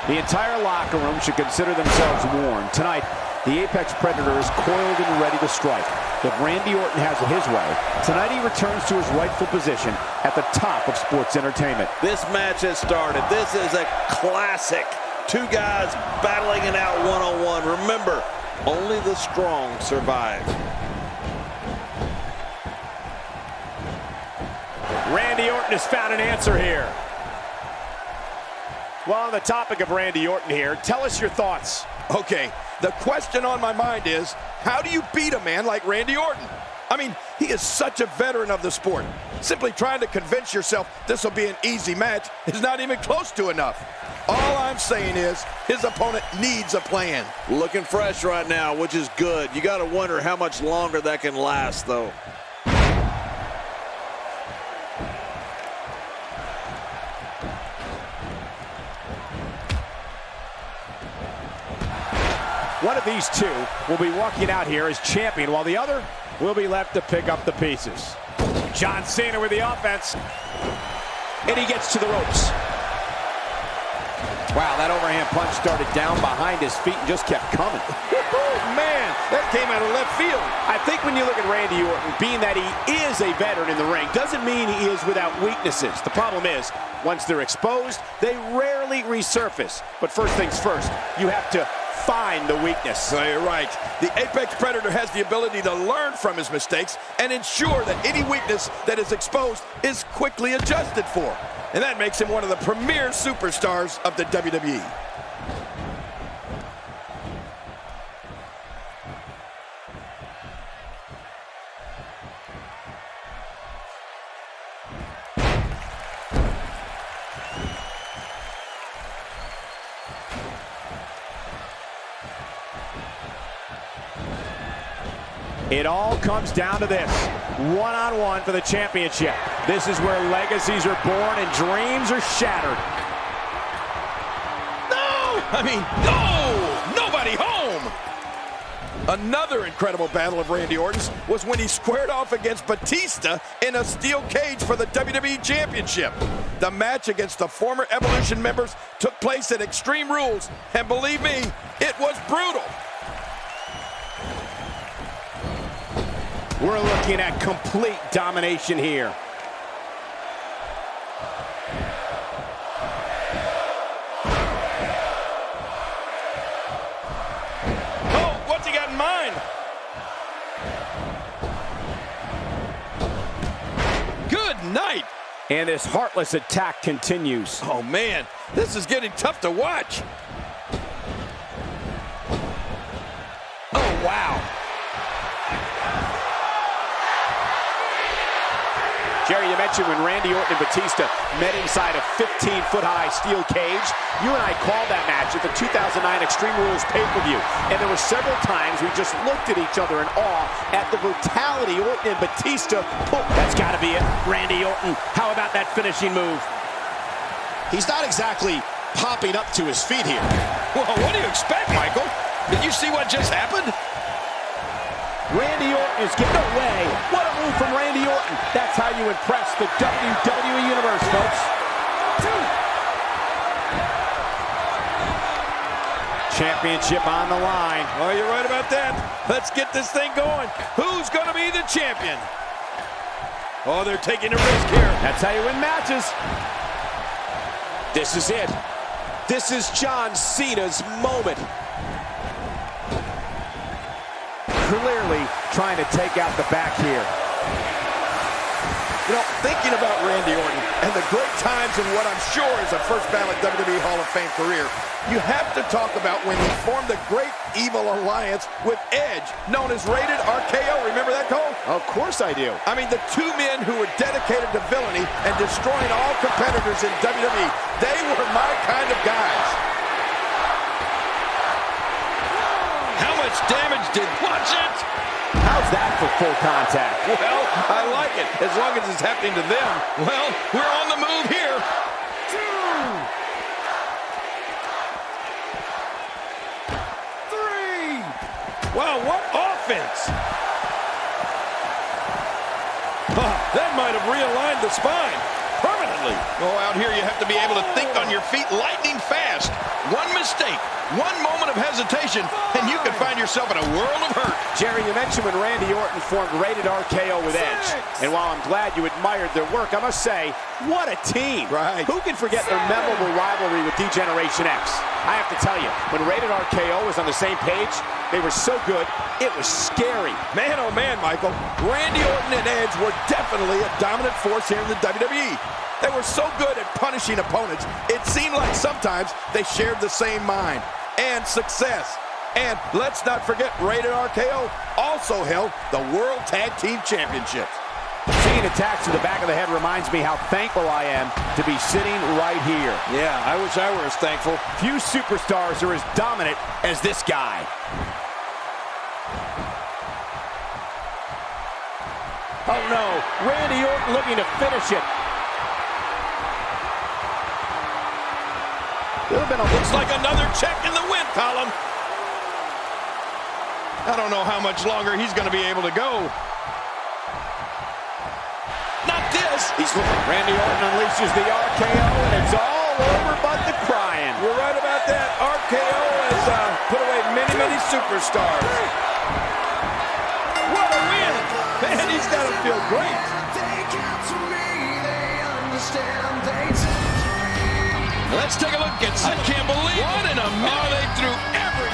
The entire locker room should consider themselves warned. Tonight, the Apex Predator is coiled and ready to strike. If Randy Orton has it his way, tonight he returns to his rightful position at the top of sports entertainment. This match has started. This is a classic. Two guys battling it out one-on-one. Remember, only the strong survive. Randy Orton has found an answer here. Well, on the topic of Randy Orton here, tell us your thoughts. Okay, the question on my mind is, how do you beat a man like Randy Orton? I mean, he is such a veteran of the sport. Simply trying to convince yourself this will be an easy match is not even close to enough. All I'm saying is, his opponent needs a plan. Looking fresh right now, which is good. You got to wonder how much longer that can last, though. One of these two will be walking out here as champion, while the other will be left to pick up the pieces. John Cena with the offense. And he gets to the ropes. Wow, that overhand punch started down behind his feet and just kept coming. Man, that came out of left field. I think when you look at Randy Orton, being that he is a veteran in the ring, doesn't mean he is without weaknesses. The problem is, once they're exposed, they rarely resurface. But first things first, you have to find the weakness. So you're right. The Apex Predator has the ability to learn from his mistakes and ensure that any weakness that is exposed is quickly adjusted for. And that makes him one of the premier superstars of the WWE. It all comes down to this, one-on-one for the championship. This is where legacies are born and dreams are shattered. No! I mean, no! Nobody home! Another incredible battle of Randy Orton's was when he squared off against Batista in a steel cage for the WWE Championship. The match against the former Evolution members took place at Extreme Rules, and believe me, it was brutal. We're looking at complete domination here. Oh, what's he got in mind? Good night. And this heartless attack continues. Oh, man, this is getting tough to watch. Oh, wow. Jerry, you mentioned when Randy Orton and Batista met inside a 15-foot-high steel cage. You and I called that match at the 2009 Extreme Rules pay-per-view. And there were several times we just looked at each other in awe at the brutality Orton and Batista pulled. That's got to be it. Randy Orton, how about that finishing move? He's not exactly popping up to his feet here. Well, what do you expect, Michael? Did you see what just happened? Randy Orton is getting away. What a move from Randy Orton. That's how you impress the WWE Universe, folks. Championship on the line. Oh, you're right about that. Let's get this thing going. Who's going to be the champion? Oh, they're taking a risk here. That's how you win matches. This is it. This is John Cena's moment. Clearly trying to take out the back here. You know, thinking about Randy Orton and the great times in what I'm sure is a first ballot WWE Hall of Fame career, you have to talk about when he formed the Great Evil Alliance with Edge, known as Rated RKO. Remember that, Cole? Of course I do. I mean, the two men who were dedicated to villainy and destroying all competitors in WWE. They were my kind of guys. How much damage did... Watch it! How's that for full contact? Well, I like it, as long as it's happening to them. Well, we're on the move here. 2, 3. Wow, what offense! That might have realigned the spine permanently. deadly. Oh, out here you have to be able to think on your feet lightning fast. One mistake, one moment of hesitation, and you can find yourself in a world of hurt. Jerry, you mentioned when Randy Orton formed Rated RKO with Edge. And while I'm glad you admired their work, I must say, what a team. Right. Who can forget their memorable rivalry with D-Generation X? I have to tell you, when Rated RKO was on the same page, they were so good, it was scary. Man, oh man, Michael. Randy Orton and Edge were definitely a dominant force here in the WWE. They were so good at punishing opponents, it seemed like sometimes they shared the same mind and success. And let's not forget, Rated RKO also held the World Tag Team Championships. Seeing attacks to the back of the head reminds me how thankful I am to be sitting right here. Yeah, I wish I were as thankful. Few superstars are as dominant as this guy. Oh no, Randy Orton looking to finish it. Looks like another check in the win column. I don't know how much longer he's going to be able to go. Not this. He's looking. Randy Orton unleashes the RKO, and it's all over but the crying. You're right about that. RKO has put away many, many superstars. What a win. Man, he's got to feel great. Let's take a look at I can't believe what in a minute they threw every.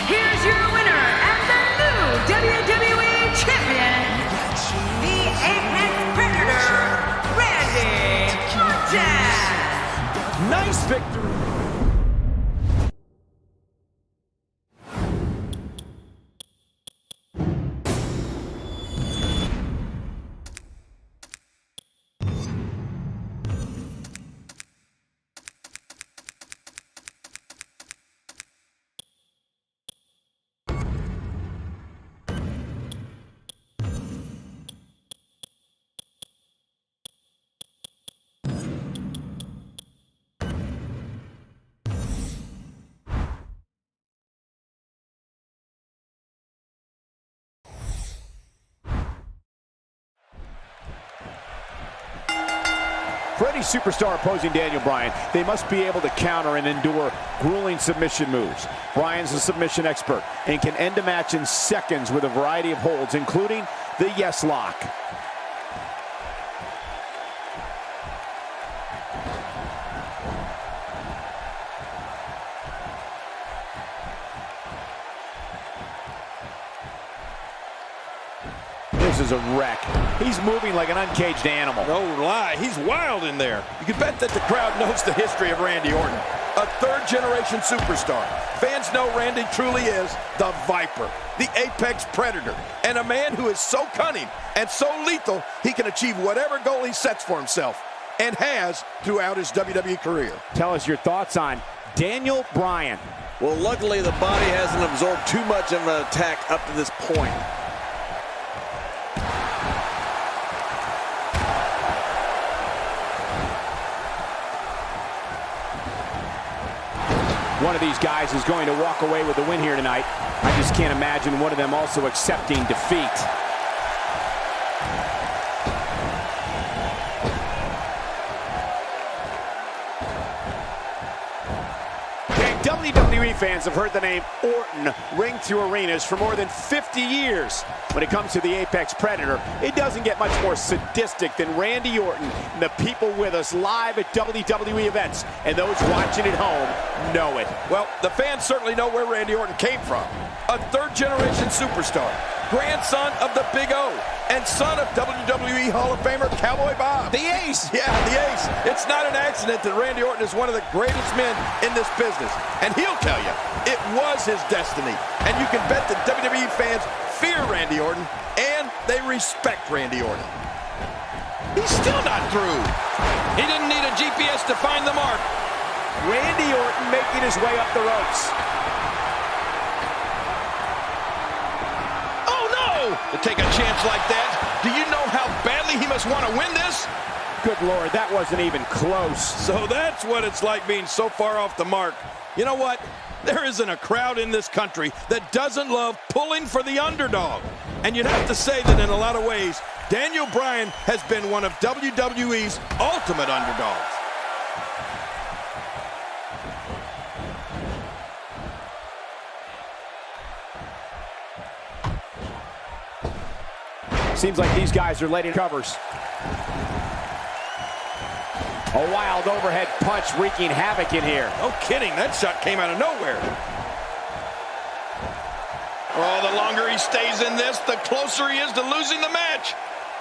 Here's your winner and the new WWE Champion, the Apex Predator, Randy Orton. Nice victory. For any superstar opposing Daniel Bryan, they must be able to counter and endure grueling submission moves. Bryan's a submission expert and can end a match in seconds with a variety of holds, including the yes lock. This is a wreck. He's moving like an uncaged animal. No lie, he's wild in there. You can bet that the crowd knows the history of Randy Orton. A third-generation superstar. Fans know Randy truly is the Viper, the Apex Predator, and a man who is so cunning and so lethal he can achieve whatever goal he sets for himself, and has throughout his WWE career. Tell us your thoughts on Daniel Bryan. Well, luckily the body hasn't absorbed too much of an attack up to this point. One of these guys is going to walk away with the win here tonight. I just can't imagine one of them also accepting defeat. WWE fans have heard the name Orton ring through arenas for more than 50 years. When it comes to the Apex Predator, it doesn't get much more sadistic than Randy Orton and the people with us live at WWE events. And those watching at home know it. Well, the fans certainly know where Randy Orton came from. A third-generation superstar, grandson of the Big O, and son of WWE Hall of Famer Cowboy Bob. The Ace! Yeah, the Ace. It's not an accident that Randy Orton is one of the greatest men in this business. And he'll tell you, it was his destiny. And you can bet that WWE fans fear Randy Orton, and they respect Randy Orton. He's still not through. He didn't need a GPS to find the mark. Randy Orton making his way up the ropes. Oh, no! To take a chance like that, do you know how badly he must want to win this? Good Lord, that wasn't even close. So that's what it's like being so far off the mark. You know what? There isn't a crowd in this country that doesn't love pulling for the underdog. And you'd have to say that in a lot of ways, Daniel Bryan has been one of WWE's ultimate underdogs. Seems like these guys are letting covers. A wild overhead punch wreaking havoc in here. No kidding, that shot came out of nowhere. Oh, the longer he stays in this, the closer he is to losing the match.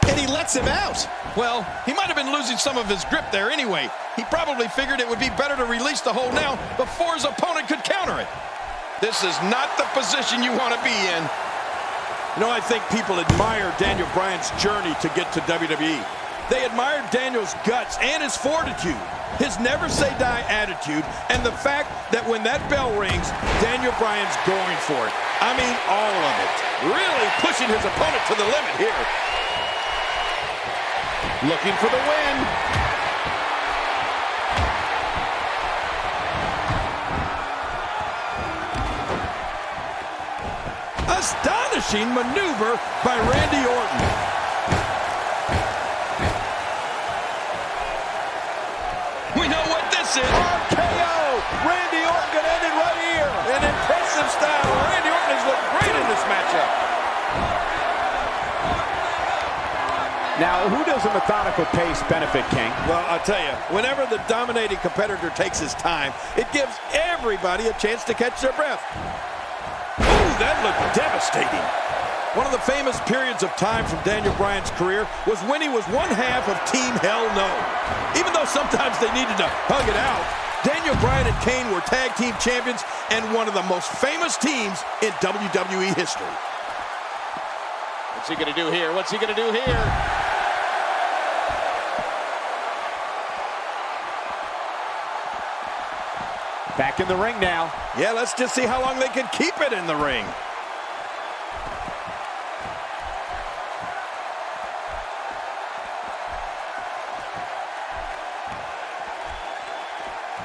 And he lets him out. Well, he might have been losing some of his grip there anyway. He probably figured it would be better to release the hold now before his opponent could counter it. This is not the position you want to be in. You know, I think people admire Daniel Bryan's journey to get to WWE. They admired Daniel's guts and his fortitude, his never-say-die attitude, and the fact that when that bell rings, Daniel Bryan's going for it. I mean, all of it. Really pushing his opponent to the limit here. Looking for the win. Astonishing maneuver by Randy Orton. We know what this is. RKO! Randy Orton gonna end it right here. An impressive style. Randy Orton has looked great in this matchup. Now, who does a methodical pace benefit, King? Well, I'll tell you, whenever the dominating competitor takes his time, it gives everybody a chance to catch their breath. Ooh, that looked devastating. One of the famous periods of time from Daniel Bryan's career was when he was one half of Team Hell No. Even though sometimes they needed to hug it out, Daniel Bryan and Kane were tag team champions and one of the most famous teams in WWE history. What's he gonna do here? What's he gonna do here? Back in the ring now. Yeah, let's just see how long they can keep it in the ring.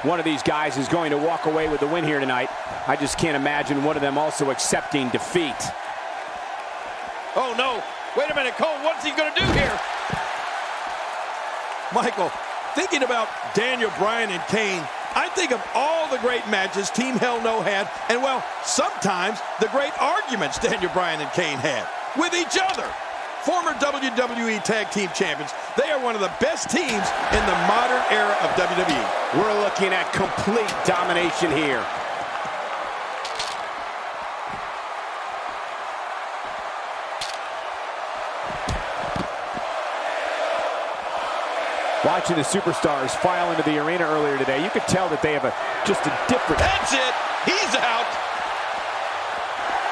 One of these guys is going to walk away with the win here tonight. I just can't imagine one of them also accepting defeat. Oh, no. Wait a minute, Cole. What's he going to do here? Michael, thinking about Daniel Bryan and Kane, I think of all the great matches Team Hell No had, and, well, sometimes the great arguments Daniel Bryan and Kane had with each other. Former WWE Tag Team Champions, they are one of the best teams in the modern era of WWE. We're looking at complete domination here. Watching the superstars file into the arena earlier today, you could tell that they have just a different... That's it! He's out!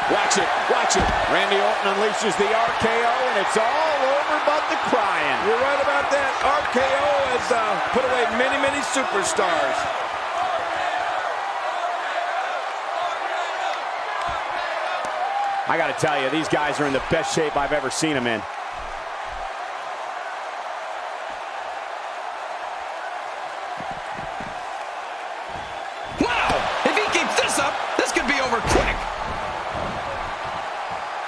Watch it, watch it. Randy Orton unleashes the RKO, and it's all over but the crying. You're right about that. RKO has put away many, many superstars. I got to tell you, these guys are in the best shape I've ever seen them in. Wow! If he keeps this up, this could be over quick.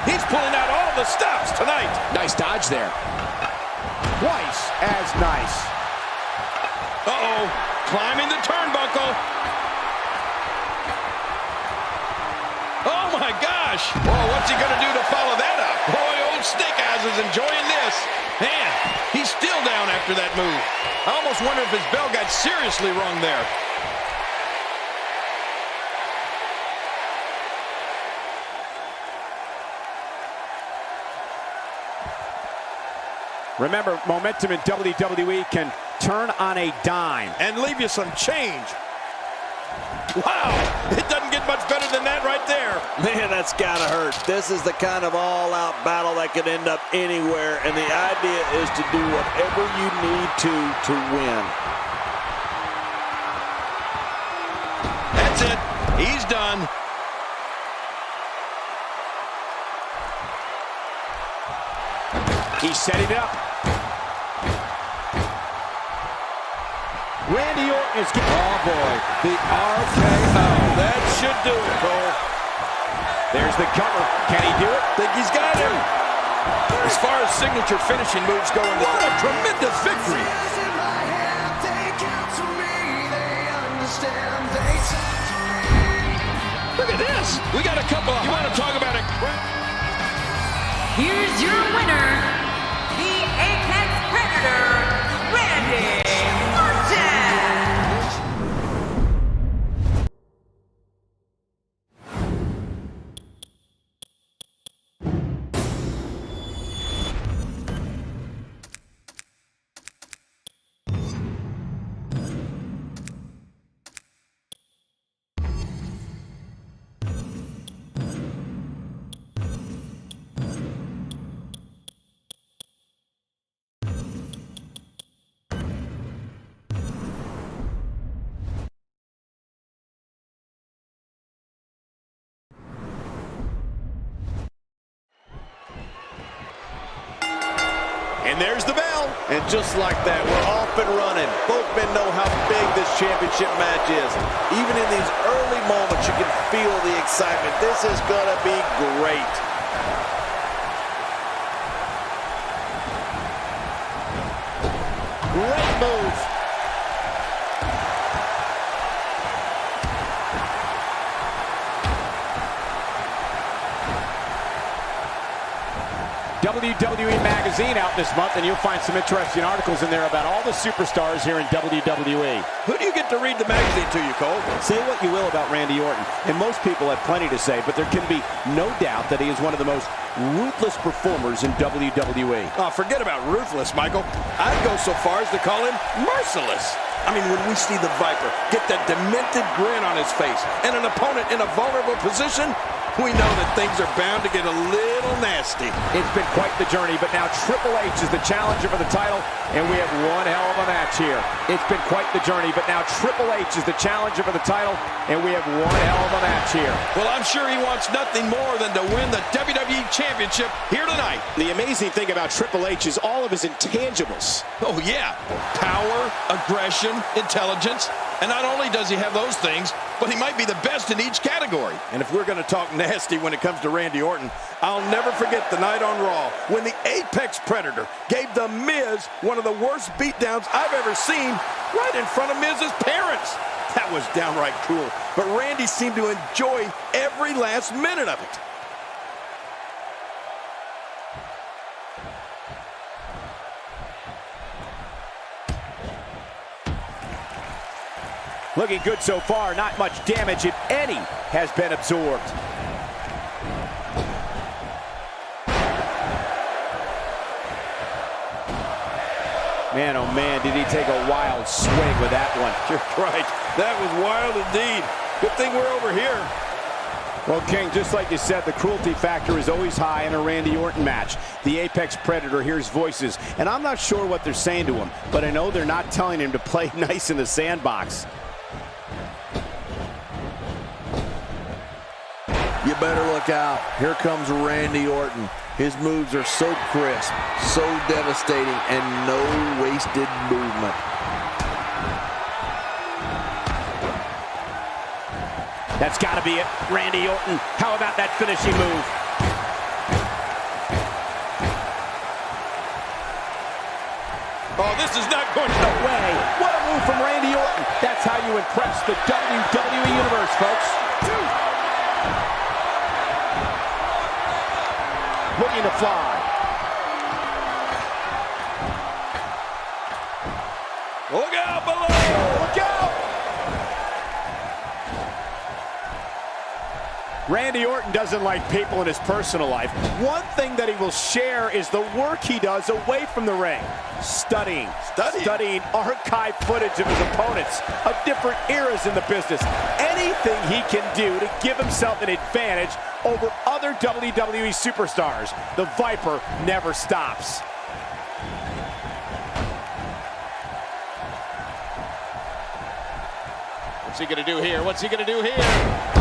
He's pulling out all the stops tonight. Nice dodge there. Twice as nice. Uh-oh. Climbing the turnbuckle. Oh, my gosh. Whoa, what's he going to do to follow that up? Boy, old Snake Eyes is enjoying this. Man, he's still down after that move. I almost wonder if his bell got seriously wrong there. Remember, momentum in WWE can turn on a dime. And leave you some change. Wow, it doesn't get much better than that right there. Man, that's gotta hurt. This is the kind of all-out battle that could end up anywhere, and the idea is to do whatever you need to win. That's it. He's done. He's setting it up. Randy Orton is getting... Oh, boy. The RKO. That should do it, Cole. There's the cover. Can he do it? Think he's got him. As far as signature finishing moves go, what a tremendous victory. Look at this. We got a couple of... You want to talk about it? Here's your winner, the Apex Predator, Randy Orton. And there's the bell. And just like that, we're off and running. Both men know how big this championship match is. Even in these early moments, you can feel the excitement. This is going to be great. Great move. WWE Magazine out this month, and you'll find some interesting articles in there about all the superstars here in WWE. Who do you get to read the magazine to you, Cole? Say what you will about Randy Orton, and most people have plenty to say, but there can be no doubt that he is one of the most ruthless performers in WWE. Oh, forget about ruthless, Michael. I'd go so far as to call him merciless. I mean, when we see the Viper get that demented grin on his face and an opponent in a vulnerable position, we know that things are bound to get a little nasty. It's been quite the journey, but now Triple H is the challenger for the title, and we have one hell of a match here. It's been quite the journey, but now Triple H is the challenger for the title, and we have one hell of a match here. Well, I'm sure he wants nothing more than to win the WWE Championship here tonight. The amazing thing about Triple H is all of his intangibles. Oh, yeah. Power, aggression, intelligence. And not only does he have those things, but he might be the best in each category. And if we're going to talk nasty when it comes to Randy Orton, I'll never forget the night on Raw when the Apex Predator gave The Miz one of the worst beatdowns I've ever seen right in front of Miz's parents. That was downright cruel, but Randy seemed to enjoy every last minute of it. Looking good so far. Not much damage, if any, has been absorbed. Man, oh man, did he take a wild swing with that one. You're right. That was wild indeed. Good thing we're over here. Well, King, just like you said, the cruelty factor is always high in a Randy Orton match. The Apex Predator hears voices, and I'm not sure what they're saying to him, but I know they're not telling him to play nice in the sandbox. You better look out. Here comes Randy Orton. His moves are so crisp, so devastating, and no wasted movement. That's got to be it. Randy Orton. How about that finishing move? Oh, this is not going No way. What a move from Randy Orton. That's how you impress the WWE Universe, folks. Looking to fly. Look out below! Look out! Randy Orton doesn't like people in his personal life. One thing that he will share is the work he does away from the ring. Studying archive footage of his opponents of different eras in the business. Anything he can do to give himself an advantage over other WWE superstars. The Viper never stops. What's he gonna do here? What's he gonna do here?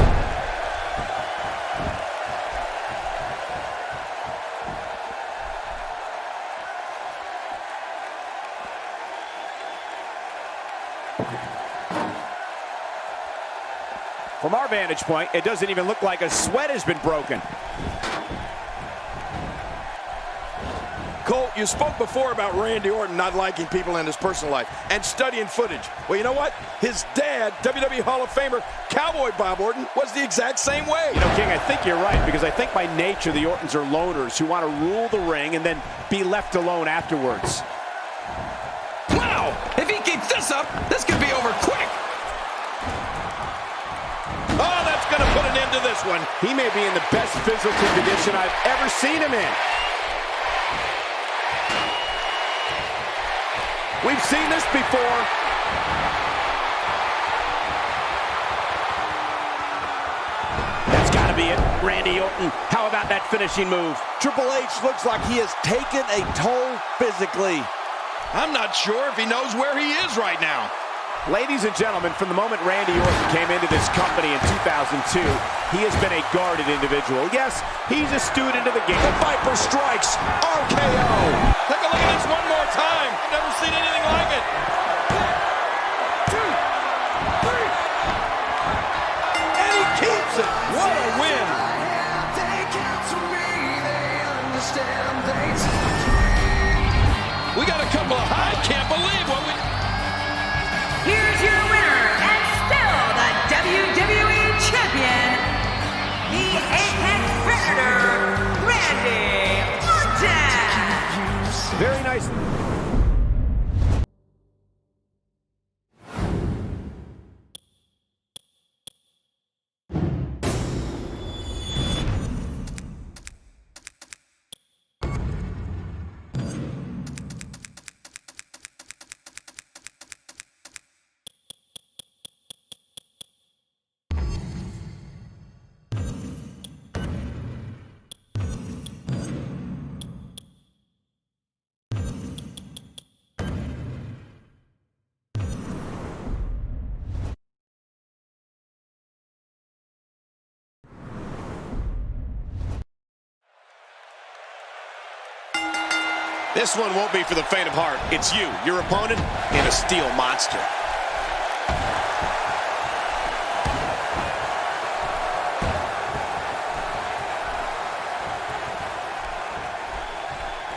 From our vantage point, it doesn't even look like a sweat has been broken. Cole, you spoke before about Randy Orton not liking people in his personal life and studying footage. Well, you know what? His dad, WWE Hall of Famer Cowboy Bob Orton, was the exact same way. You know, King, I think you're right, because I think by nature the Ortons are loners who want to rule the ring and then be left alone afterwards. Wow! If he keeps this up, this could be over quick. Oh, that's going to put an end to this one. He may be in the best physical condition I've ever seen him in. We've seen this before. That's got to be it. Randy Orton, how about that finishing move? Triple H looks like he has taken a toll physically. I'm not sure if he knows where he is right now. Ladies and gentlemen, from the moment Randy Orton came into this company in 2002, he has been a guarded individual. Yes, he's a student of the game. The Viper strikes, RKO. Take a look at this one more time. I've never seen anything like it. 1, 2, 3. And he keeps it. What a win. We got a couple of I can't believe what we... Here's your winner, and still the WWE Champion, the Apex Predator, Randy Orton. Very nice. This one won't be for the faint of heart. It's you, your opponent, and a steel monster.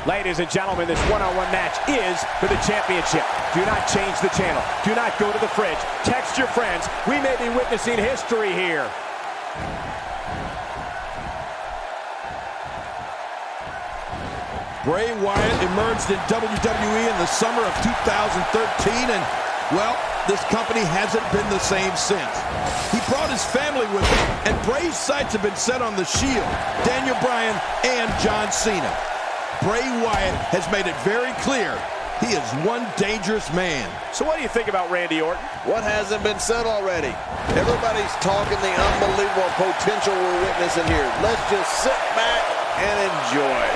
Ladies and gentlemen, this one-on-one match is for the championship. Do not change the channel. Do not go to the fridge. Text your friends. We may be witnessing history here. Bray Wyatt emerged in WWE in the summer of 2013, and, well, this company hasn't been the same since. He brought his family with him, and Bray's sights have been set on The Shield, Daniel Bryan, and John Cena. Bray Wyatt has made it very clear he is one dangerous man. So what do you think about Randy Orton? What hasn't been said already? Everybody's talking the unbelievable potential we're witnessing here. Let's just sit back and enjoy.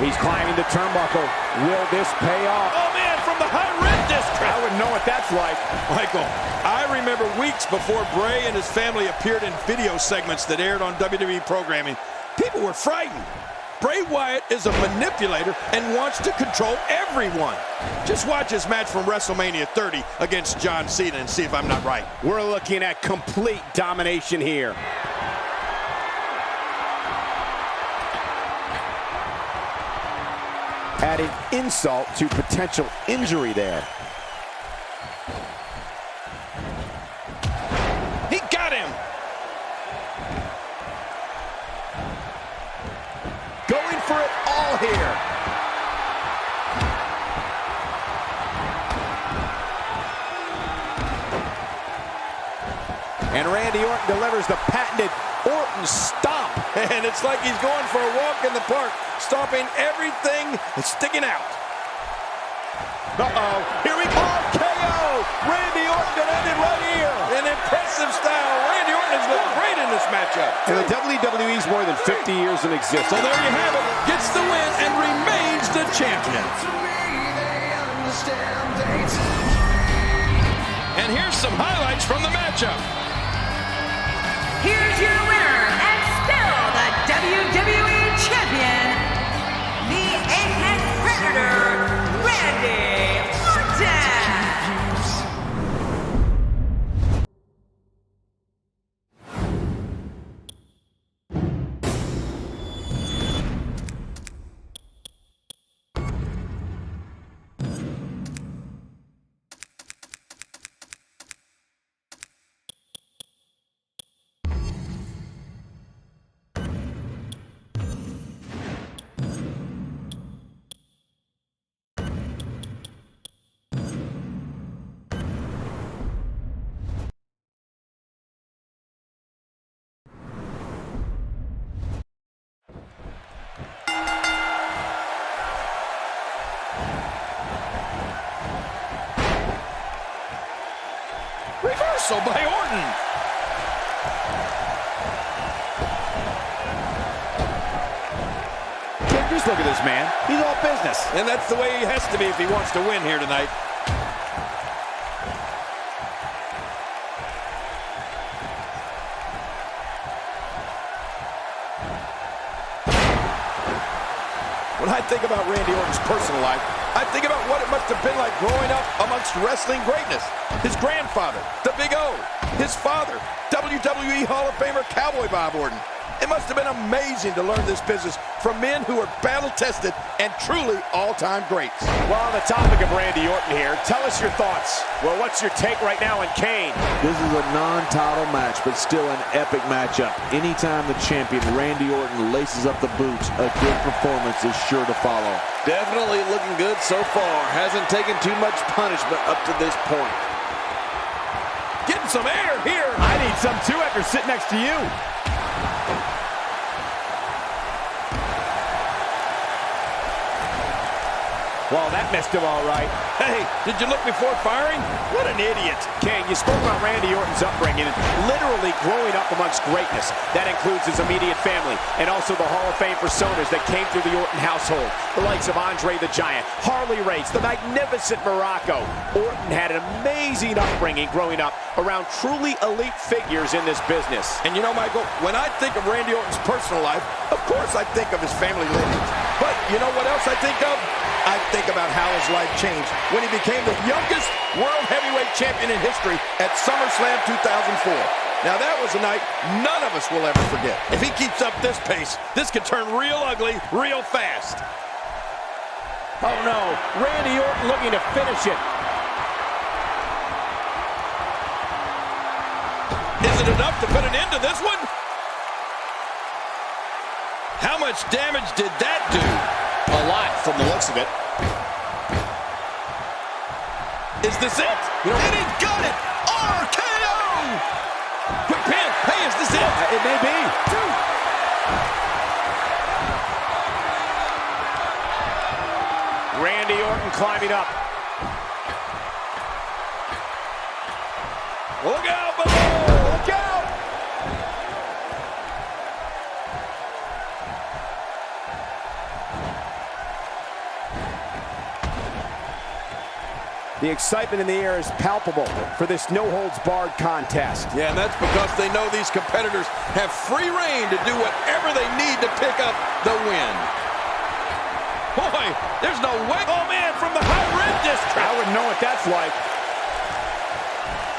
He's climbing the turnbuckle. Will this pay off? Oh, man, from the high-red district. I wouldn't know what that's like. Michael, I remember weeks before Bray and his family appeared in video segments that aired on WWE programming. People were frightened. Bray Wyatt is a manipulator and wants to control everyone. Just watch his match from WrestleMania 30 against John Cena and see if I'm not right. We're looking at complete domination here. Adding insult to potential injury there. He got him. Going for it all here. And Randy Orton delivers the patented Orton stomp. And it's like he's going for a walk in the park, stomping everything that's sticking out. Uh-oh. Here we go. KO. Randy Orton gonna end it right here. An impressive style. Randy Orton has looked great in this matchup. And the WWE's more than 50 years in existence. So there you have it. Gets the win and remains the champion. And here's some highlights from the matchup. Here's your winner, and still the WWE Champion, the Apex reversal by Orton. Just look at this man. He's all business. And that's the way he has to be if he wants to win here tonight. When I think about Randy Orton's personal life, I think about what it must have been like growing up amongst wrestling greatness. His grandfather, the Big O. His father, WWE Hall of Famer Cowboy Bob Orton. It must have been amazing to learn this business from men who are battle-tested and truly all-time greats. Well, on the topic of Randy Orton here, tell us your thoughts. Well, what's your take right now on Kane? This is a non-title match, but still an epic matchup. Anytime the champion, Randy Orton, laces up the boots, a good performance is sure to follow. Definitely looking good so far. Hasn't taken too much punishment up to this point. Getting some air here. I need some too after sitting next to you. Well, that missed him all right. Hey, did you look before firing? What an idiot. King, you spoke about Randy Orton's upbringing and literally growing up amongst greatness. That includes his immediate family and also the Hall of Fame personas that came through the Orton household. The likes of Andre the Giant, Harley Race, the magnificent Morocco. Orton had an amazing upbringing growing up around truly elite figures in this business. And you know, Michael, when I think of Randy Orton's personal life, of course I think of his family lineage. But you know what else I think of? I think about how his life changed when he became the youngest World Heavyweight Champion in history at SummerSlam 2004. Now, that was a night none of us will ever forget. If he keeps up this pace, this could turn real ugly real fast. Oh, no. Randy Orton looking to finish it. Is it enough to put an end to this one? How much damage did that do? A lot from the looks of it. Is this it? And he got it! RKO! Quick pin. Hey, is this it? It may be. Randy Orton climbing up. Look out below! Look out! The excitement in the air is palpable for this no-holds-barred contest. Yeah, and that's because they know these competitors have free reign to do whatever they need to pick up the win. Boy, there's no way. Oh, man, from the high red district. I wouldn't know what that's like.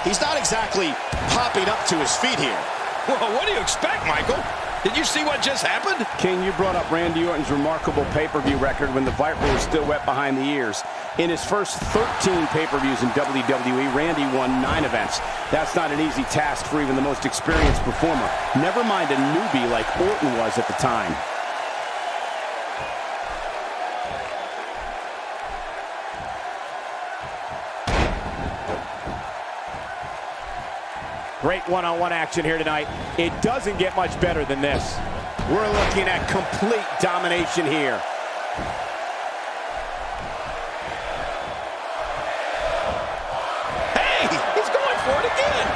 He's not exactly hopping up to his feet here. Well, what do you expect, Michael? Did you see what just happened? King, you brought up Randy Orton's remarkable pay-per-view record when the Viper was still wet behind the ears. In his first 13 pay-per-views in WWE, Randy won 9 events. That's not an easy task for even the most experienced performer. Never mind a newbie like Orton was at the time. Great one-on-one action here tonight. It doesn't get much better than this. We're looking at complete domination here. Hey, he's going for it again.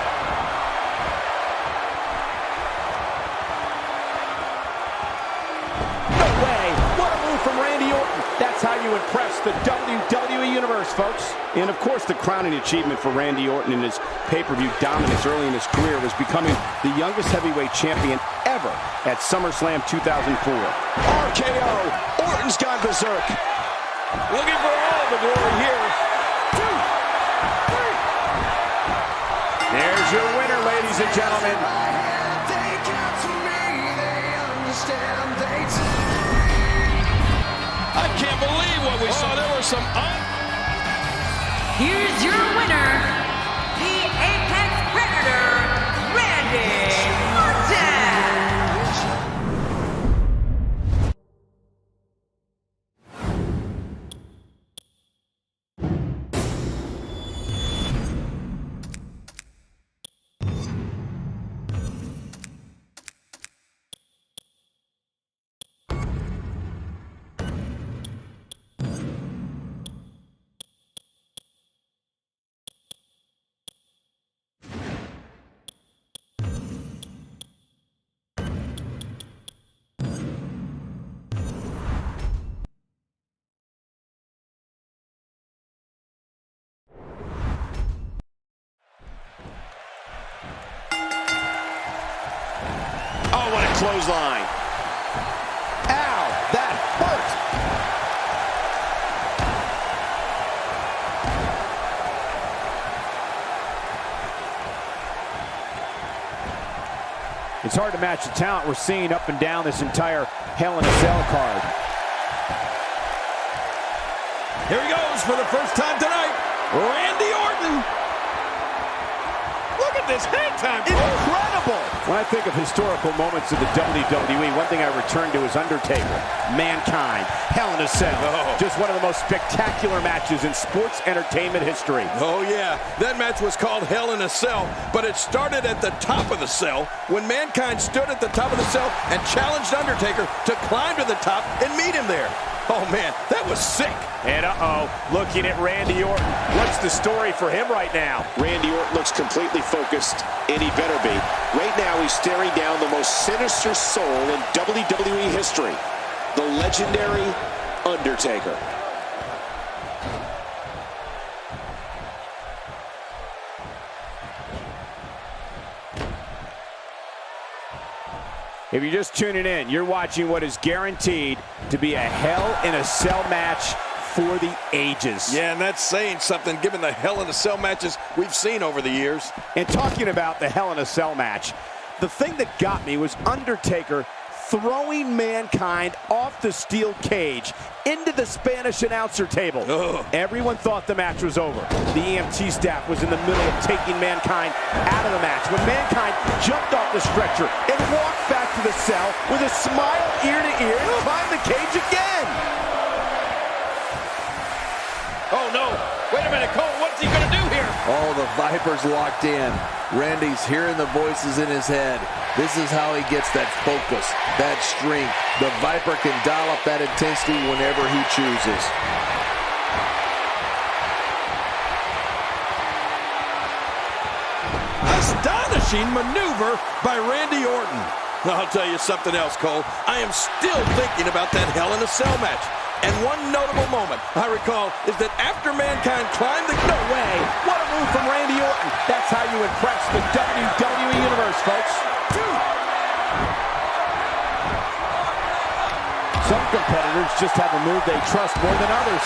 No way. What a move from Randy Orton. That's how you impress the WWE Universe, folks. And, of course, the crowning achievement for Randy Orton in his pay-per-view dominance early in his career was becoming the youngest heavyweight champion ever at SummerSlam 2004. RKO. Orton's gone berserk. Looking for all the glory here. 2, 3. There's your winner, ladies and gentlemen. I can't believe what we saw. There were some... Here's your winner, the Apex Predator, Randy Orton. clothesline. Ow, that hurt. It's hard to match the talent we're seeing up and down this entire Hell in a Cell card. Here he goes for the first time tonight, Randy Orton. Look at this hang time. Incredible! When I think of historical moments of the WWE, one thing I return to is Undertaker, Mankind, Hell in a Cell. Oh. Just one of the most spectacular matches in sports entertainment history. Oh yeah, that match was called Hell in a Cell, but it started at the top of the cell when Mankind stood at the top of the cell and challenged Undertaker to climb to the top and meet him there. Oh man, that was sick. And looking at Randy Orton. What's the story for him right now? Randy Orton looks completely focused, and he better be. Right now, he's staring down the most sinister soul in WWE history, the legendary Undertaker. If you're just tuning in, you're watching what is guaranteed to be a Hell in a Cell match for the ages. Yeah, and that's saying something given the Hell in a Cell matches we've seen over the years. And talking about the Hell in a Cell match, the thing that got me was Undertaker throwing Mankind off the steel cage into the Spanish announcer table. Ugh. Everyone thought the match was over. The EMT staff was in the middle of taking Mankind out of the match when Mankind jumped off the stretcher and walked back to the cell with a smile ear to ear and climbed the cage again. Oh no, wait a minute, Cole, what's he gonna do here? Oh, the Viper's locked in. Randy's hearing the voices in his head. This is how he gets that focus, that strength. The Viper can dial up that intensity whenever he chooses. Astonishing maneuver by Randy Orton. I'll tell you something else, Cole. I am still thinking about that Hell in a Cell match. And one notable moment I recall is that after Mankind climbed the... No way! What a move from Randy Orton! That's how you impress the WWE Universe, folks. Some competitors just have a move they trust more than others.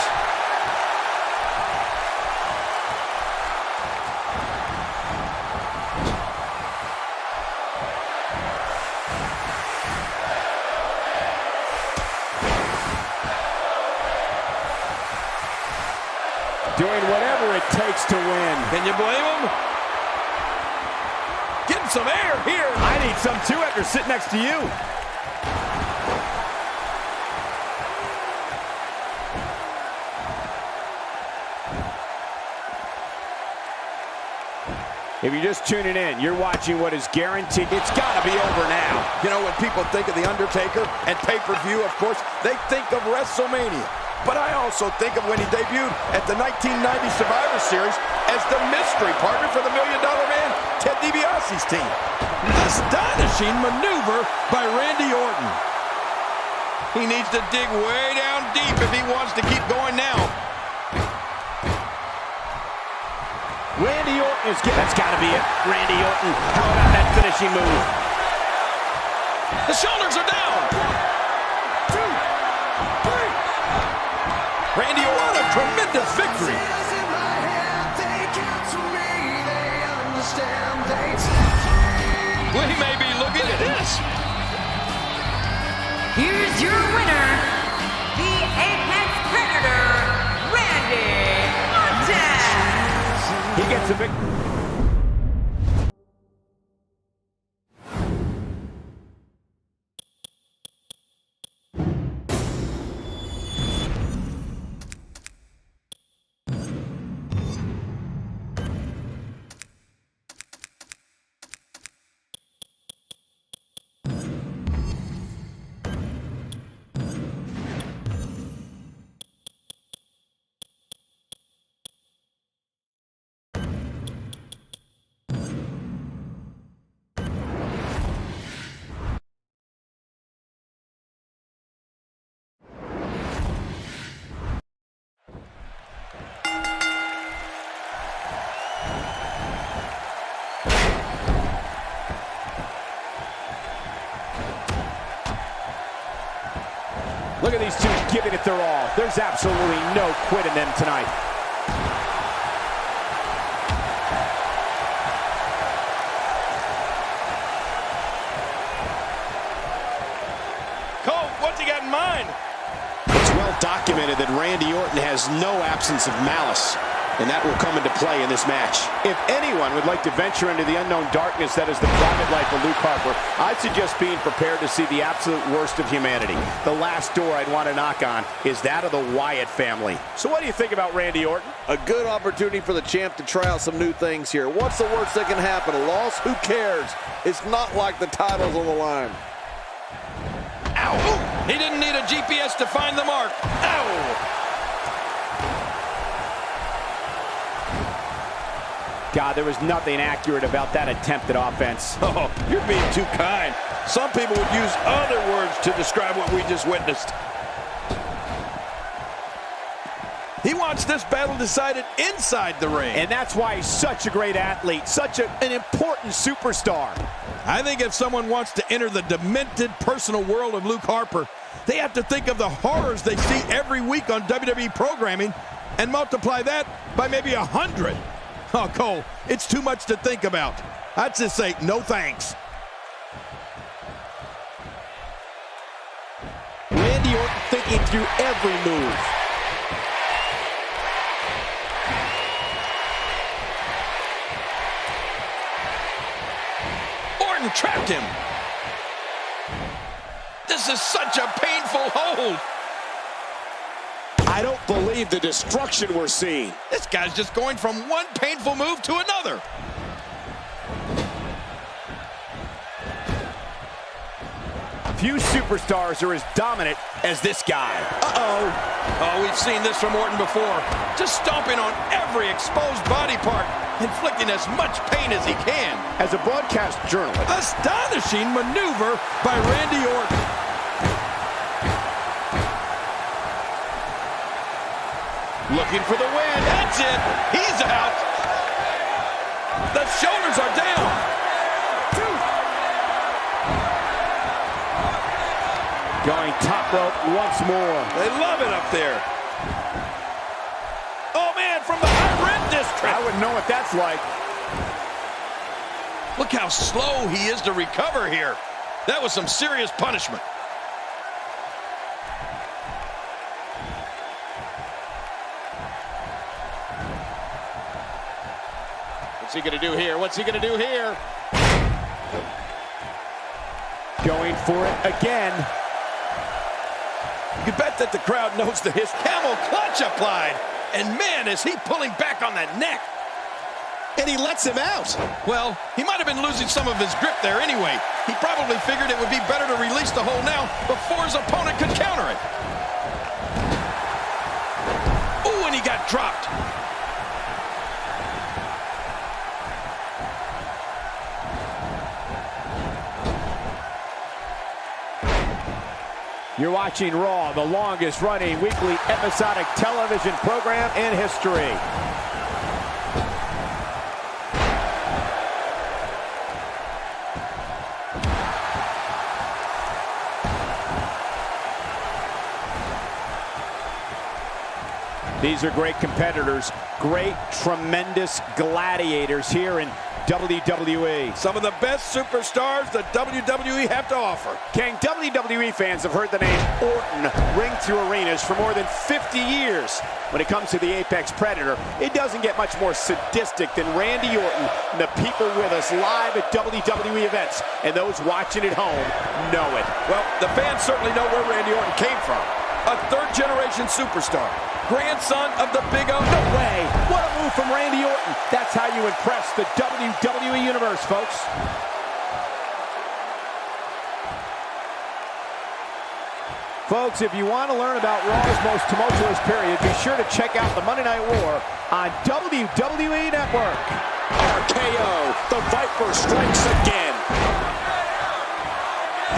Doing whatever it takes to win. Can you blame him? Getting some air here. I need some too after sitting next to you. If you're just tuning in, you're watching what is guaranteed. It's got to be over now. You know, when people think of The Undertaker and pay-per-view, of course, they think of WrestleMania. But I also think of when he debuted at the 1990 Survivor Series as the mystery partner for the $1 Million Man, Ted DiBiase's team. Astonishing maneuver by Randy Orton. He needs to dig way down deep if he wants to keep going now. Randy Orton is getting... That's got to be it. Randy Orton. How about that finishing move? The shoulders are down. 1, 2, 3. Randy Orton, a tremendous victory. We may be looking at this. Here's your winner, the Apex Predator, Randy Orton. He gets a big... Look at these two giving it their all. There's absolutely no quit in them tonight. Cole, what's he got in mind? It's well documented that Randy Orton has no absence of malice, and that will come into play in this match. If anyone would like to venture into the unknown darkness that is the private life of Luke Harper, I'd suggest being prepared to see the absolute worst of humanity. The last door I'd want to knock on is that of the Wyatt family. So what do you think about Randy Orton? A good opportunity for the champ to try out some new things here. What's the worst that can happen? A loss? Who cares? It's not like the title's on the line. Ow! Ooh. He didn't need a GPS to find the mark. Ow! God, there was nothing accurate about that attempt at offense. Oh, you're being too kind. Some people would use other words to describe what we just witnessed. He wants this battle decided inside the ring. And that's why he's such a great athlete, such an important superstar. I think if someone wants to enter the demented personal world of Luke Harper, they have to think of the horrors they see every week on WWE programming and multiply that by maybe 100. Oh, Cole, it's too much to think about. I'd just say no thanks. Randy Orton thinking through every move. Orton trapped him. This is such a painful hold. I don't believe the destruction we're seeing. This guy's just going from one painful move to another. Few superstars are as dominant as this guy. Uh-oh. Oh, we've seen this from Orton before. Just stomping on every exposed body part, inflicting as much pain as he can. As a broadcast journalist, Astonishing maneuver by Randy Orton. Looking for the win. That's it. He's out. The shoulders are down. going top rope once more. They love it up there. Oh, man, from the high rim district. I wouldn't know what that's like. Look how slow he is to recover here. That was some serious punishment. What's he going to do here? What's he going to do here? Going for it again. You bet that the crowd knows that his camel clutch applied. And man, is he pulling back on that neck. And he lets him out. Well, he might have been losing some of his grip there anyway. He probably figured it would be better to release the hold now before his opponent could counter it. Ooh, and he got dropped. You're watching Raw, the longest running weekly episodic television program in history. These are great competitors, great, tremendous gladiators here in WWE. Some of the best superstars the WWE have to offer. King, WWE fans have heard the name Orton ring through arenas for more than 50 years. When it comes to the Apex Predator, it doesn't get much more sadistic than Randy Orton and the people with us live at WWE events. And those watching at home know it. Well, the fans certainly know where Randy Orton came from. A third-generation superstar. Grandson of the Big O. No way. What a move from Randy Orton. That's how you impress the WWE Universe, folks. Folks, if you want to learn about Raw's most tumultuous period, be sure to check out the Monday Night War on WWE Network. RKO. The Viper strikes again.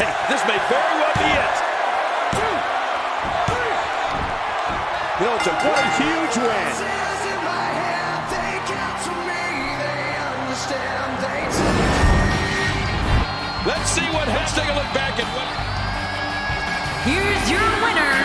Hey, this may very well be it. You know, it's a what a huge win. Let's see what. Let's take a look back at what. Here's your winner,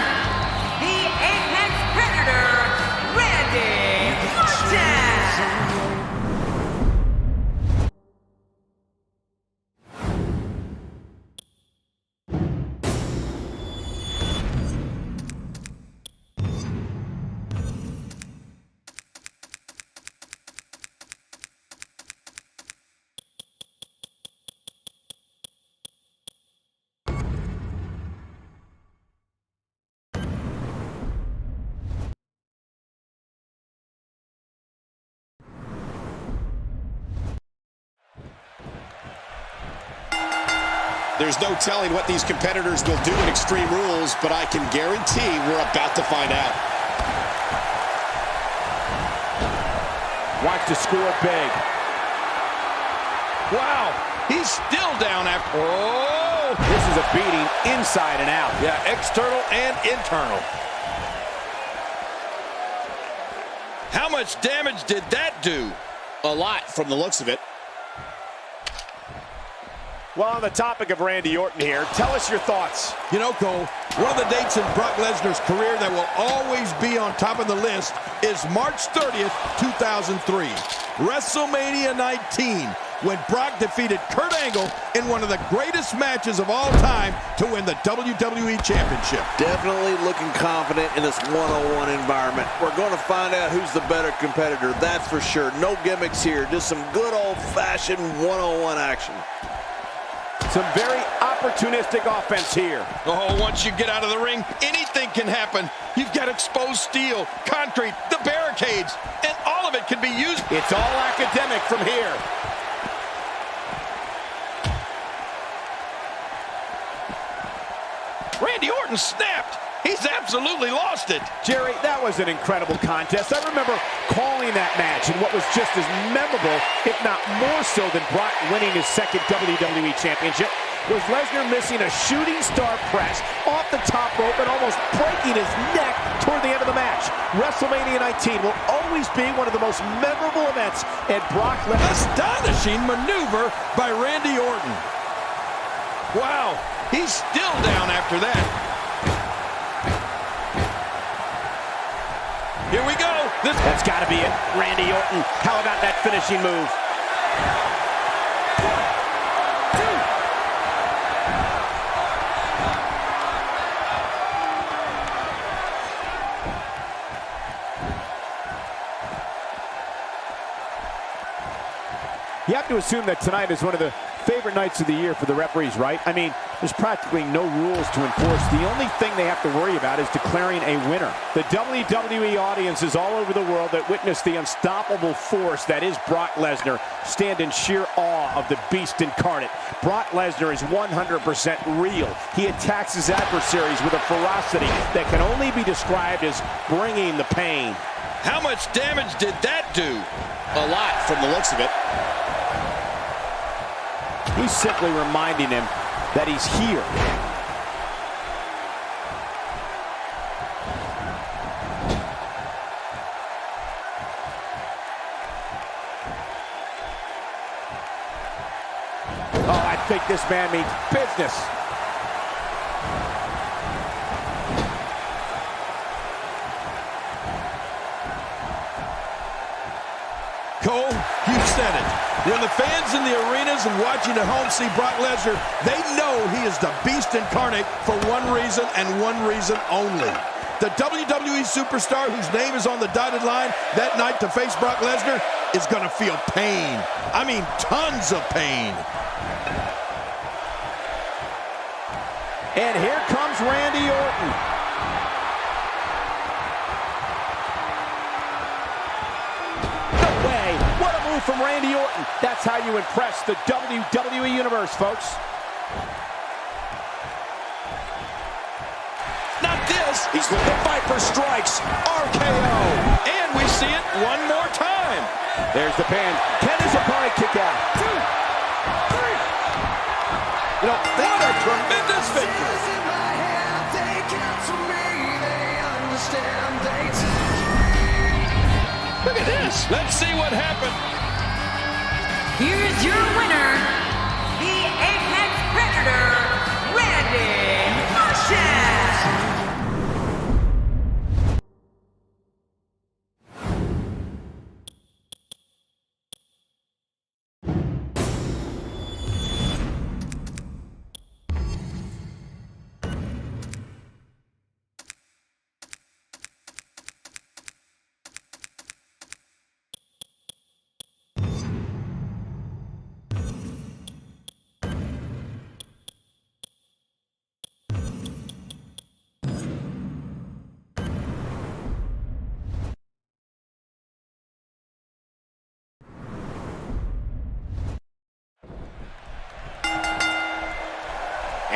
There's no telling what these competitors will do in Extreme Rules, but I can guarantee we're about to find out. Wants to score big. Wow, he's still down after. Oh! This is a beating inside and out. Yeah, external and internal. How much damage did that do? A lot from the looks of it. Well, on the topic of Randy Orton here, tell us your thoughts. You know, Cole, one of the dates in Brock Lesnar's career that will always be on top of the list is March 30th, 2003. WrestleMania 19, when Brock defeated Kurt Angle in one of the greatest matches of all time to win the WWE Championship. Definitely looking confident in this one-on-one environment. We're going to find out who's the better competitor, that's for sure. No gimmicks here, just some good old-fashioned one-on-one action. Some very opportunistic offense here. Oh, once you get out of the ring, anything can happen. You've got exposed steel, concrete, the barricades, and all of it can be used. It's all academic from here. Randy Orton snapped. He's absolutely lost it. Jerry, that was an incredible contest. I remember calling that match in what was just as memorable, if not more so, than Brock winning his second WWE Championship. Was Lesnar missing a shooting star press off the top rope and almost breaking his neck toward the end of the match. WrestleMania 19 will always be one of the most memorable events, and Brock Lesnar. Astonishing maneuver by Randy Orton. Wow, he's still down after that. Here we go. That's got to be it. Randy Orton. How about that finishing move? You have to assume that tonight is one of the favorite nights of the year for the referees, right? I mean, there's practically no rules to enforce. The only thing they have to worry about is declaring a winner. The WWE audiences all over the world that witness the unstoppable force that is Brock Lesnar stand in sheer awe of the beast incarnate. Brock Lesnar is 100% real. He attacks his adversaries with a ferocity that can only be described as bringing the pain. How much damage did that do? A lot from the looks of it. He's simply reminding him that he's here. Oh, I think this man means business. Cole, you said it. When the fans in the arenas and watching at home see Brock Lesnar, they know he is the beast incarnate for one reason and one reason only. The WWE superstar whose name is on the dotted line that night to face Brock Lesnar is going to feel pain. I mean, tons of pain. And here comes Randy Orton. From Randy Orton. That's how you impress the WWE Universe, folks. Not this. He's with the Viper strikes. RKO. And we see it one more time. There's the pin. Can his opponent kick out? 2, 3. You know, what a tremendous victory. Look at this. Let's see what happened. Here's your winner, the Apex Predator, Randy Orton.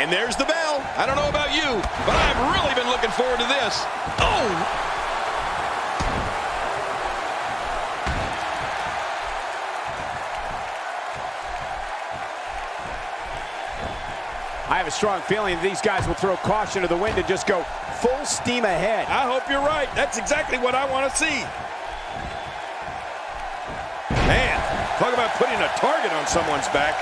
And there's the bell. I don't know about you, but I've really been looking forward to this. Oh! I have a strong feeling these guys will throw caution to the wind and just go full steam ahead. I hope you're right. That's exactly what I want to see. Man, talk about putting a target on someone's back.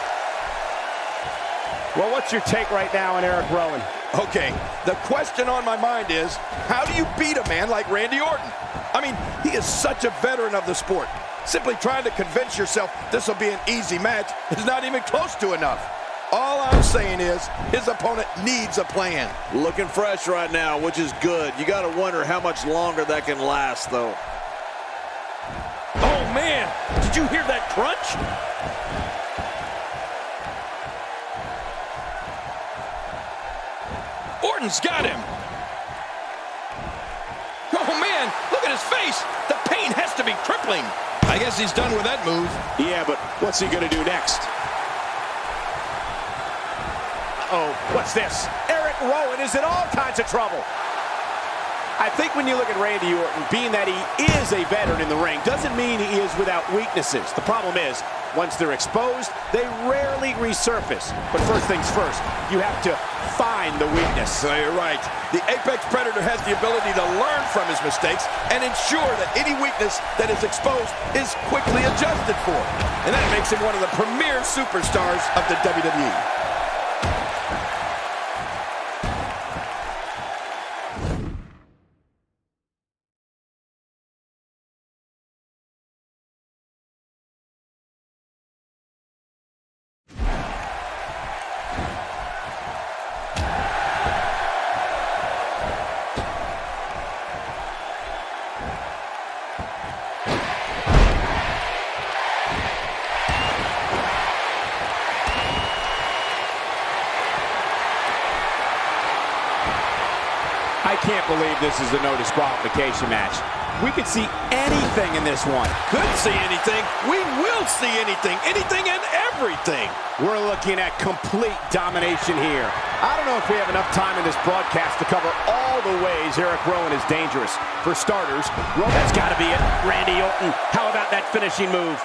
Well, what's your take right now on Eric Rowan? Okay, the question on my mind is, how do you beat a man like Randy Orton? I mean, he is such a veteran of the sport. Simply trying to convince yourself this will be an easy match is not even close to enough. All I'm saying is, his opponent needs a plan. Looking fresh right now, which is good. You got to wonder how much longer that can last, though. Oh, man, did you hear that crunch? Orton's got him. Oh, man, look at his face. The pain has to be crippling. I guess he's done with that move. Yeah, but what's he going to do next? Oh, what's this? Eric Rowan is in all kinds of trouble. I think when you look at Randy Orton, being that he is a veteran in the ring, doesn't mean he is without weaknesses. The problem is, once they're exposed, they rarely resurface. But first things first, you have to find the weakness. So you're right. The Apex Predator has the ability to learn from his mistakes and ensure that any weakness that is exposed is quickly adjusted for. And that makes him one of the premier superstars of the WWE. I can't believe this is a no disqualification match. We could see anything in this one. Could see anything. We will see anything. Anything and everything. We're looking at complete domination here. I don't know if we have enough time in this broadcast to cover all the ways Eric Rowan is dangerous. For starters, that's got to be it. Randy Orton, how about that finishing move?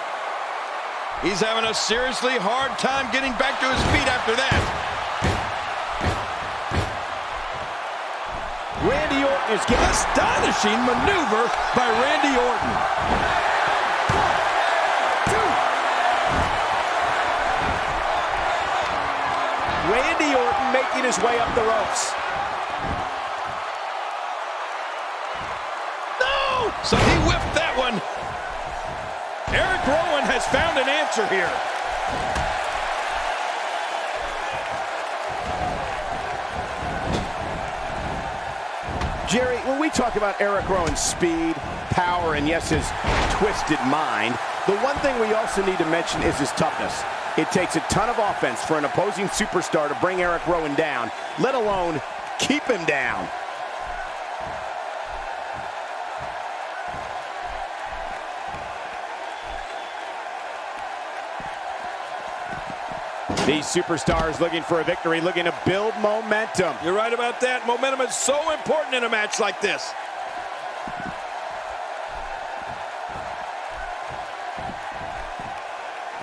He's having a seriously hard time getting back to his feet after that. Randy Orton is getting astonishing maneuver by Randy Orton. 1, 2. Randy Orton making his way up the ropes. No! So he whiffed that one. Eric Rowan has found an answer here. Jerry, when we talk about Eric Rowan's speed, power, and yes, his twisted mind, the one thing we also need to mention is his toughness. It takes a ton of offense for an opposing superstar to bring Eric Rowan down, let alone keep him down. These superstars looking for a victory, looking to build momentum. You're right about that. Momentum is so important in a match like this.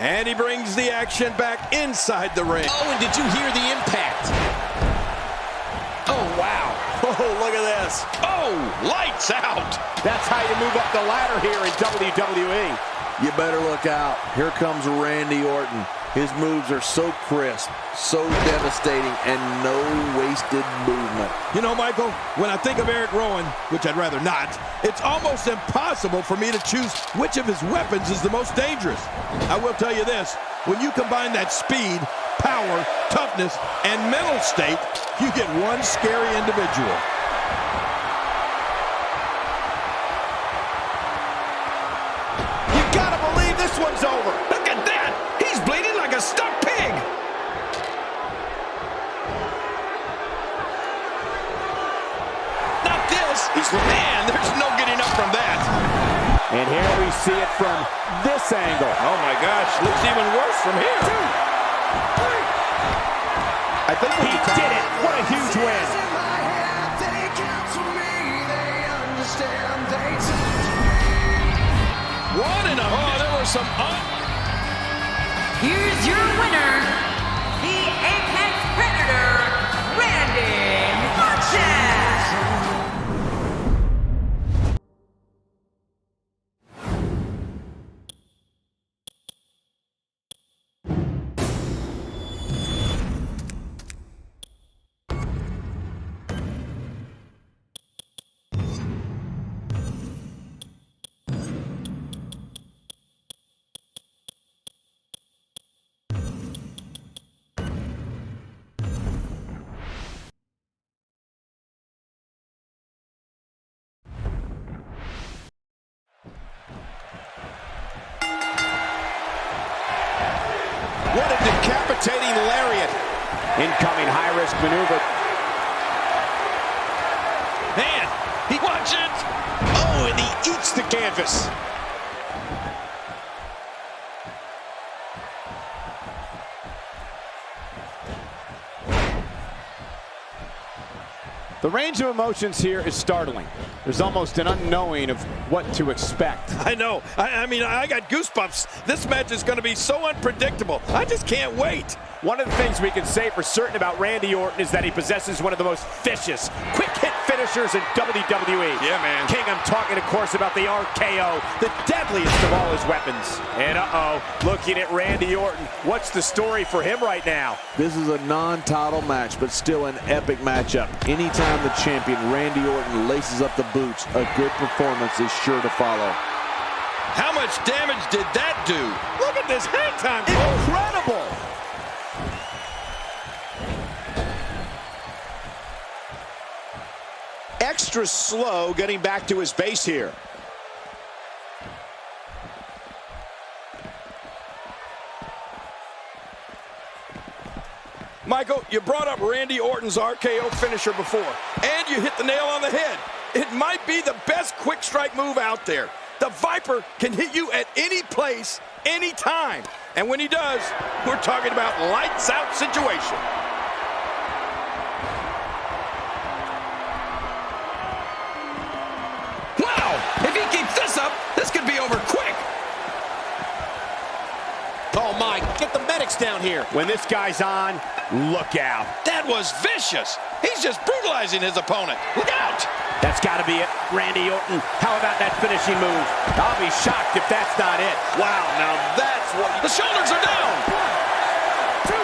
And he brings the action back inside the ring. Oh, and did you hear the impact? Oh, wow. Oh, look at this. Oh, lights out. That's how you move up the ladder here in WWE. You better look out. Here comes Randy Orton. His moves are so crisp, so devastating, and no wasted movement. You know, Michael, when I think of Eric Rowan, which I'd rather not, it's almost impossible for me to choose which of his weapons is the most dangerous. I will tell you this, when you combine that speed, power, toughness, and mental state, you get one scary individual. You gotta believe this one's over. Look at that! He's bleeding like a stuck pig! Not this! Man, there's no getting up from that! And here we see it from this angle. Oh my gosh, looks even worse from here. I He did it. What a huge win. One and a half. There were some. Here's your winner, the Apex Predator, Randy Orton. What a decapitating lariat. Incoming high-risk maneuver. Man, he watch it. Oh, and he eats the canvas. The range of emotions here is startling. There's almost an unknowing of what to expect. I know. I mean, I got goosebumps. This match is going to be so unpredictable. I just can't wait. One of the things we can say for certain about Randy Orton is that he possesses one of the most vicious, quick-hit finishers in WWE. Yeah, man. King, I'm talking, of course, about the RKO, the deadliest of all his weapons. And looking at Randy Orton, what's the story for him right now? This is a non-title match, but still an epic matchup. Anytime the champion, Randy Orton, laces up the boots, a good performance is sure to follow. How much damage did that do? Look at this hang time. Incredible! Extra slow getting back to his base here. Michael, you brought up Randy Orton's RKO finisher before, and you hit the nail on the head. It might be the best quick strike move out there. The Viper can hit you at any place, any time. And when he does, we're talking about lights out situation. Wow, if he keeps this up, this could be over quick. Oh my, get the medics down here. When this guy's on, look out. That was vicious. He's just brutalizing his opponent. Look out. That's got to be it. Randy Orton, how about that finishing move? I'll be shocked if that's not it. Wow, now that's what... The shoulders are down. 1, 2.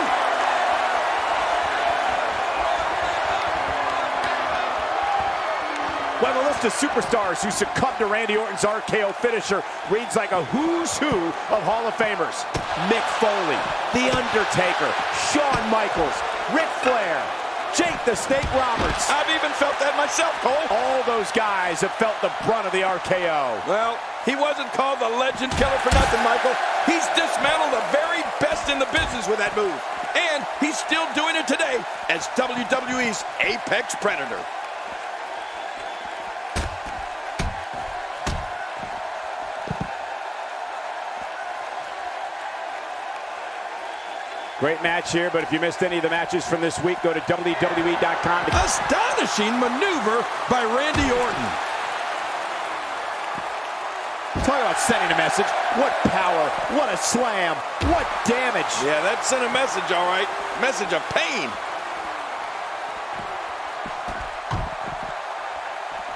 Well, the list of superstars who succumbed to Randy Orton's RKO finisher reads like a who's who of Hall of Famers. Mick Foley, The Undertaker, Shawn Michaels, Ric Flair, Jake the Snake Roberts. I've even felt that myself, Cole. All those guys have felt the brunt of the RKO. Well, he wasn't called the Legend Killer for nothing, Michael. He's dismantled the very best in the business with that move. And he's still doing it today as WWE's Apex Predator. Great match here, but if you missed any of the matches from this week, go to WWE.com. Astonishing maneuver by Randy Orton. Talk about sending a message. What power, what a slam, what damage. Yeah, that sent a message, all right. Message of pain.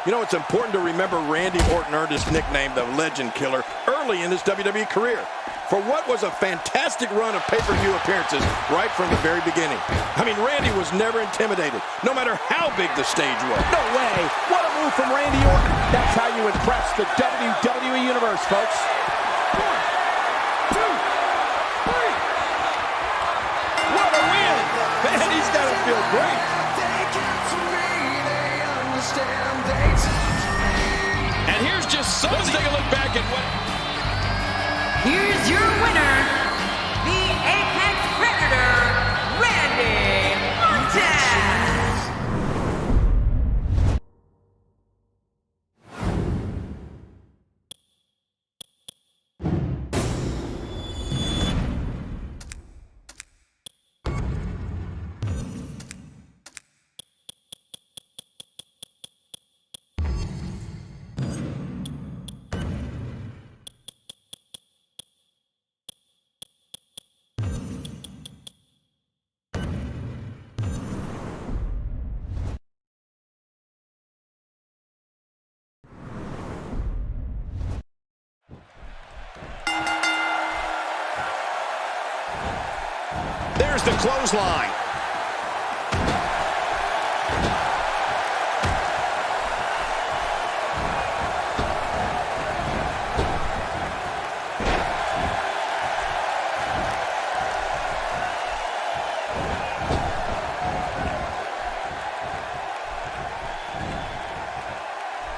You know, it's important to remember Randy Orton earned his nickname, the Legend Killer, early in his WWE career. For what was a fantastic run of pay-per-view appearances right from the very beginning. I mean, Randy was never intimidated, no matter how big the stage was. No way. What a move from Randy Orton. That's how you impress the WWE Universe, folks. 1, 2, 3. What a win! Man, he's got to feel great. And here's just some. Let's take a look back at what... Here's your winner, the Apex Predator, Randy Orton. Here's the clothesline.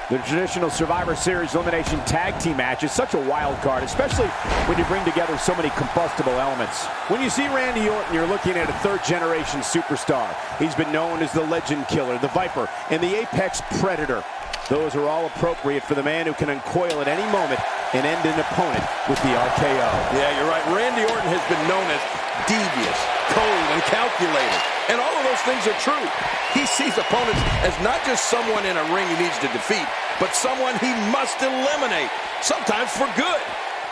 The traditional Survivor Series Elimination Tag Team match is such a wild card, especially when you bring together so many combustible elements. When you see Randy Orton, you're looking at a third-generation superstar. He's been known as the Legend Killer, the Viper, and the Apex Predator. Those are all appropriate for the man who can uncoil at any moment and end an opponent with the RKO. Yeah, you're right. Randy Orton has been known as devious, cold, and calculated. And all of those things are true. He sees opponents as not just someone in a ring he needs to defeat, but someone he must eliminate, sometimes for good.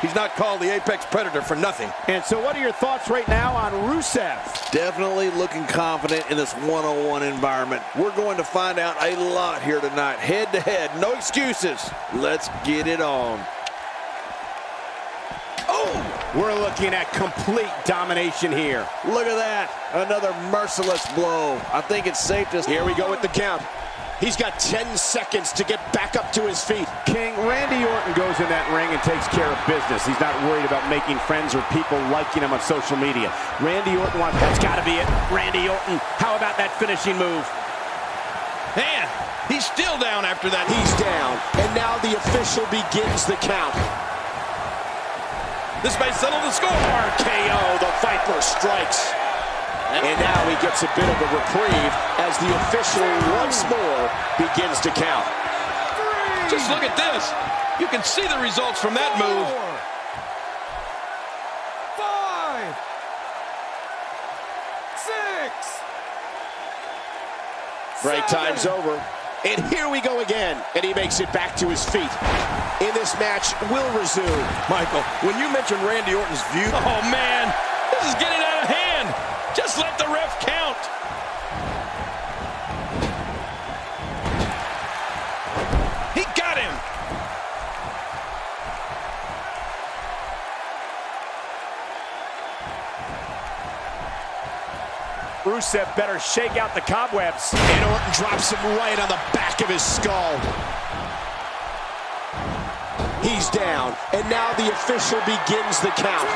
He's not called the Apex Predator for nothing. And so what are your thoughts right now on Rusev? Definitely looking confident in this one-on-one environment. We're going to find out a lot here tonight. Head-to-head, no excuses. Let's get it on. We're looking at complete domination here. Look at that. Another merciless blow. I think it's safe to... Here we go with the count. He's got 10 seconds to get back up to his feet. King, Randy Orton goes in that ring and takes care of business. He's not worried about making friends or people liking him on social media. Randy Orton wants... That's got to be it. Randy Orton, how about that finishing move? Man, he's still down after that. He's down, and now the official begins the count. This may settle the score. RKO, the Viper strikes. And now he gets a bit of a reprieve as the official once more begins to count. Just look at this. You can see the results from that move. 5, 6. Break time's over. And here we go again. And he makes it back to his feet. And this match will resume. Michael, when you mention Randy Orton's view, oh man, this is getting out of hand. Just let the ref count. He got him. Rusev better shake out the cobwebs. And Orton drops him right on the back of his skull. He's down, and now the official begins the count.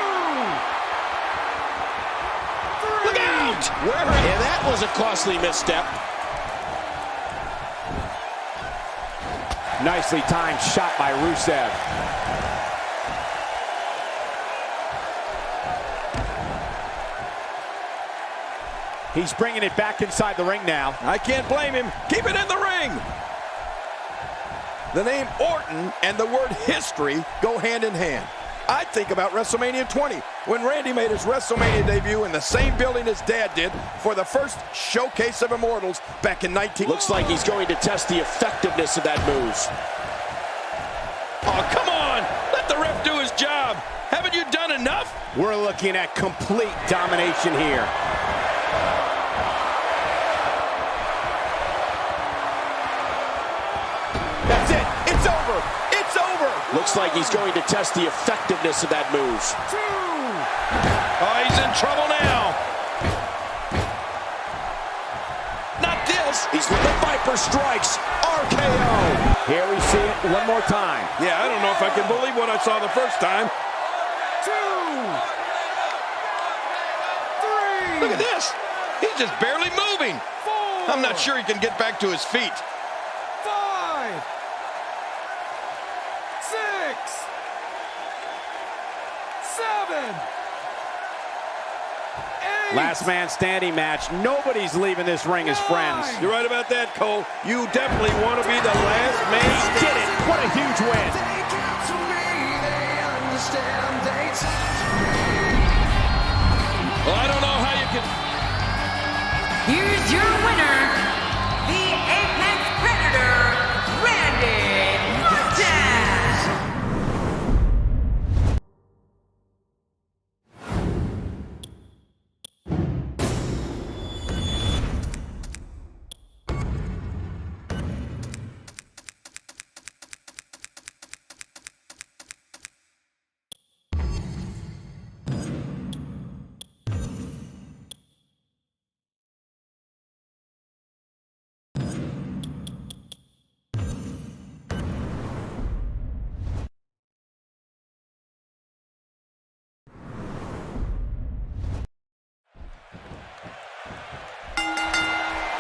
2, 3. Look out! And that was a costly misstep. Nicely timed shot by Rusev. He's bringing it back inside the ring now. I can't blame him. Keep it in the ring. The name Orton and the word history go hand in hand. I think about WrestleMania 20, when Randy made his WrestleMania debut in the same building his dad did for the first Showcase of Immortals back in 19... Looks like he's going to test the effectiveness of that move. Oh, come on! Let the ref do his job! Haven't you done enough? We're looking at complete domination here. That's it! It's over! It's over! Looks like he's going to test the effectiveness of that move. 2. Oh, he's in trouble now. Not this. He's with the Viper strikes. RKO. Here we see it one more time. Yeah, I don't know if I can believe what I saw the first time. 2, 3. Look at this. He's just barely moving. 4. I'm not sure he can get back to his feet. 5, 6, 7, 8. Last man standing match. Nobody's leaving this ring as friends. You're right about that, Cole. You definitely want to be the last man. He did it! What a huge win! They count to me, they understand, they talk to me. Well, I don't know how you can... Here's your winner, the Apex Predator, Randy Orton.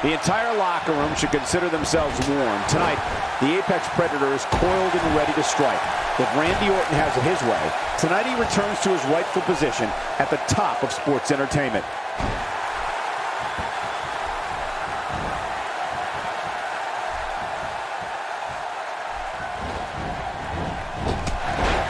The entire locker room should consider themselves warned. Tonight, the Apex Predator is coiled and ready to strike. If Randy Orton has it his way, tonight he returns to his rightful position at the top of sports entertainment.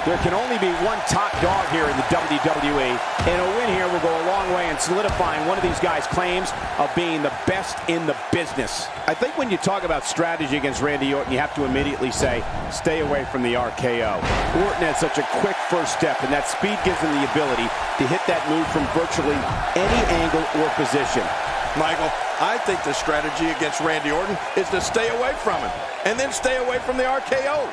There can only be one top dog here in the WWE, and a win here will go a long way in solidifying one of these guys' claims of being the best in the business. I think when you talk about strategy against Randy Orton, you have to immediately say, stay away from the RKO. Orton has such a quick first step, and that speed gives him the ability to hit that move from virtually any angle or position. Michael, I think the strategy against Randy Orton is to stay away from him, and then stay away from the RKO.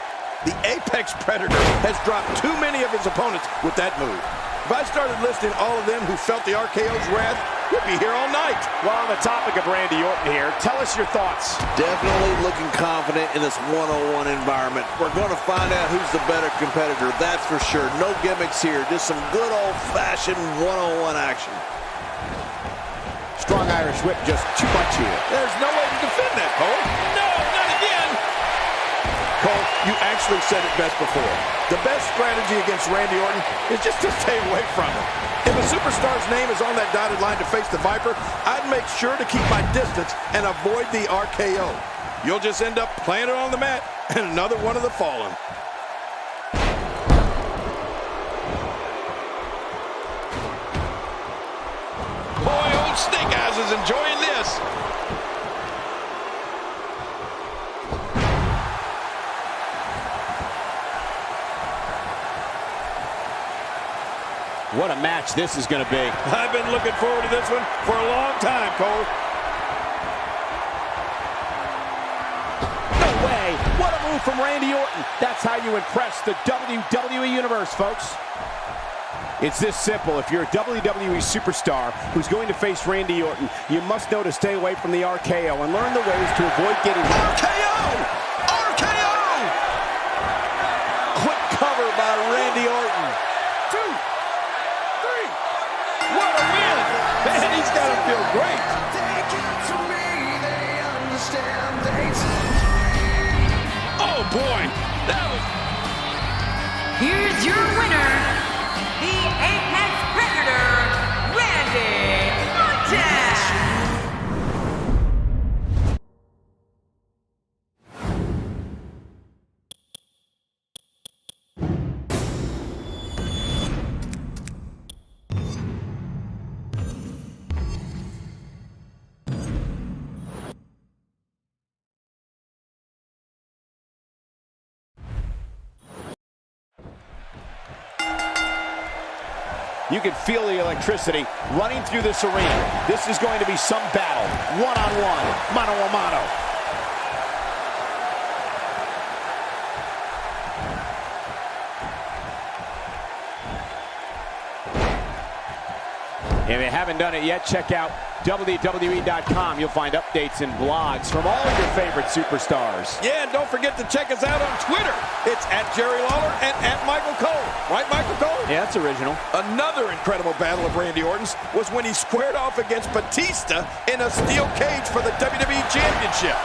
The Apex Predator has dropped too many of his opponents with that move. If I started listing all of them who felt the RKO's wrath, we'd be here all night. Well, on the topic of Randy Orton here, tell us your thoughts. Definitely looking confident in this one-on-one environment. We're going to find out who's the better competitor, that's for sure. No gimmicks here, just some good old-fashioned one-on-one action. Strong Irish whip, just too much here. There's no way to defend that, Cole. No, not again. Cole, you actually said it best before. The best strategy against Randy Orton is just to stay away from him. If a superstar's name is on that dotted line to face the Viper, I'd make sure to keep my distance and avoid the RKO. You'll just end up playing it on the mat and another one of the fallen. Boy, old Snake Eyes is enjoying this. What a match this is going to be. I've been looking forward to this one for a long time, Cole. No way. What a move from Randy Orton. That's how you impress the WWE Universe, folks. It's this simple. If you're a WWE superstar who's going to face Randy Orton, you must know to stay away from the RKO and learn the ways to avoid getting RKO! RKO! Quick cover by Randy Orton. 2, 3. What a win! Man, he's got to feel great. Oh, boy. That was... Here's your winner, the Apex Predator, Randy Orton. You can feel the electricity running through this arena. This is going to be some battle. One-on-one, mano-a-mano. If you haven't done it yet, check out WWE.com. You'll find updates and blogs from all of your favorite superstars. Yeah, and don't forget to check us out on Twitter. It's @Jerry Lawler and @Michael Cole. Right, Michael Cole? Yeah, that's original. Another incredible battle of Randy Orton's was when he squared off against Batista in a steel cage for the WWE Championship.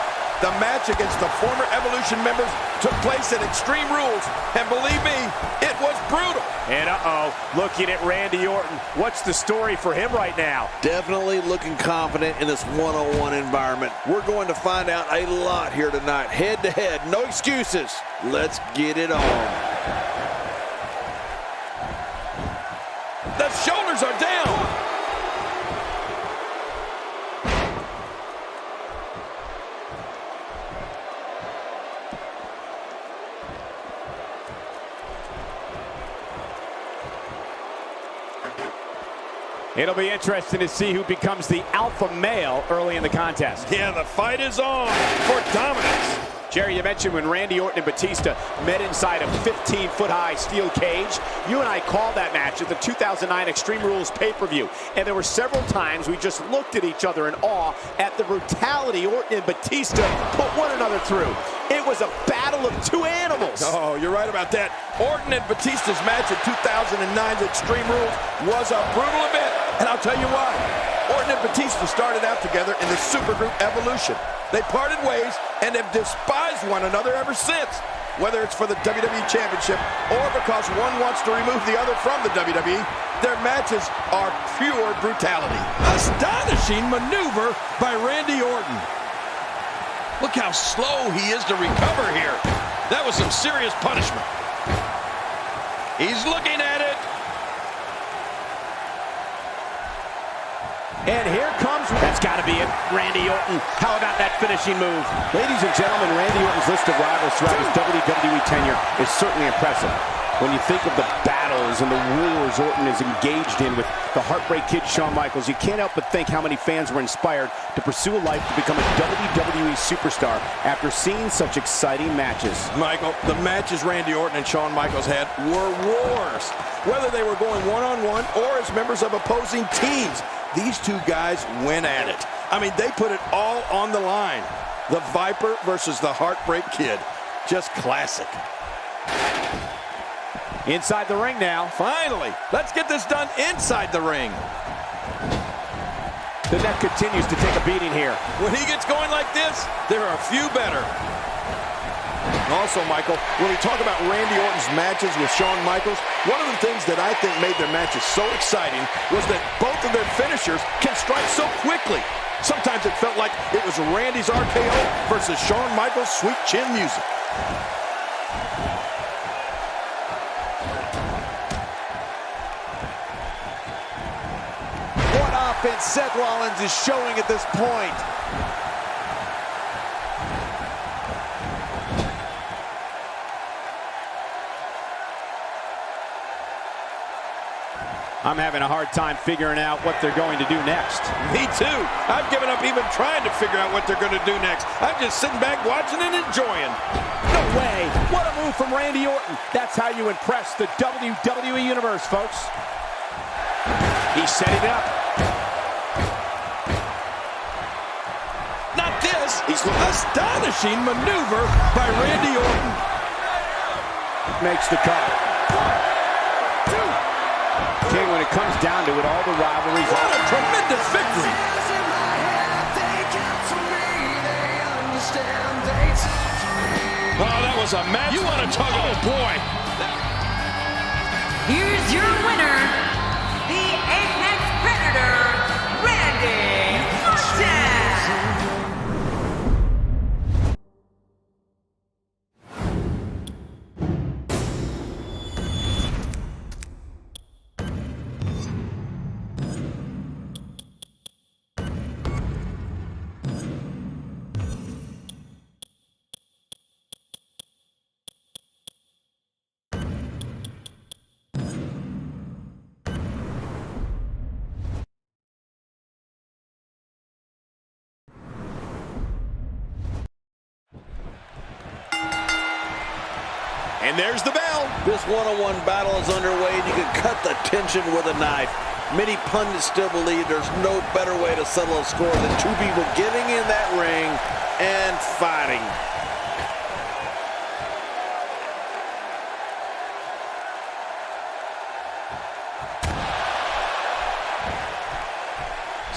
The match against the former Evolution members took place at Extreme Rules, and believe me, it was brutal. And looking at Randy Orton. What's the story for him right now? Definitely looking confident in this one-on-one environment. We're going to find out a lot here tonight. Head-to-head, no excuses. Let's get it on. The shoulders are down. It'll be interesting to see who becomes the alpha male early in the contest. Yeah, the fight is on for dominance. Jerry, you mentioned when Randy Orton and Batista met inside a 15-foot-high steel cage. You and I called that match at the 2009 Extreme Rules pay-per-view. And there were several times we just looked at each other in awe at the brutality Orton and Batista put one another through. It was a battle of two animals. Oh, you're right about that. Orton and Batista's match at 2009's Extreme Rules was a brutal event. And I'll tell you why. Orton and Batista started out together in the supergroup Evolution. They parted ways and have despised one another ever since. Whether it's for the WWE Championship or because one wants to remove the other from the WWE, their matches are pure brutality. Astonishing maneuver by Randy Orton. Look how slow he is to recover here. That was some serious punishment. He's looking at it. And here comes, that's got to be it, Randy Orton. How about that finishing move? Ladies and gentlemen, Randy Orton's list of rivals throughout his WWE tenure is certainly impressive. When you think of the battles and the wars Orton is engaged in with the Heartbreak Kid Shawn Michaels, you can't help but think how many fans were inspired to pursue a life to become a WWE superstar after seeing such exciting matches. Michael, the matches Randy Orton and Shawn Michaels had were wars. Whether they were going one-on-one or as members of opposing teams, these two guys went at it. I mean, they put it all on the line. The Viper versus the Heartbreak Kid. Just classic. Inside the ring now. Finally, let's get this done inside the ring. The neck continues to take a beating here. When he gets going like this, there are a few better. Also, Michael, when we talk about Randy Orton's matches with Shawn Michaels, one of the things that I think made their matches so exciting was that both of their finishers can strike so quickly. Sometimes it felt like it was Randy's RKO versus Shawn Michaels' sweet chin music. What offense Seth Rollins is showing at this point. I'm having a hard time figuring out what they're going to do next. Me too. I've given up even trying to figure out what they're going to do next. I'm just sitting back watching and enjoying. No way. What a move from Randy Orton. That's how you impress the WWE Universe, folks. He's setting it up. Not this. He's astonishing maneuver by Randy Orton. Makes the cover. King, when it comes down to it, all the rivalries. What a tremendous victory. Oh, that was a match. You want to talk? Oh, boy. Here's your winner, the Apex Predator, Randy Orton. And there's the bell. This one-on-one battle is underway, and you can cut the tension with a knife. Many pundits still believe there's no better way to settle a score than two people getting in that ring and fighting.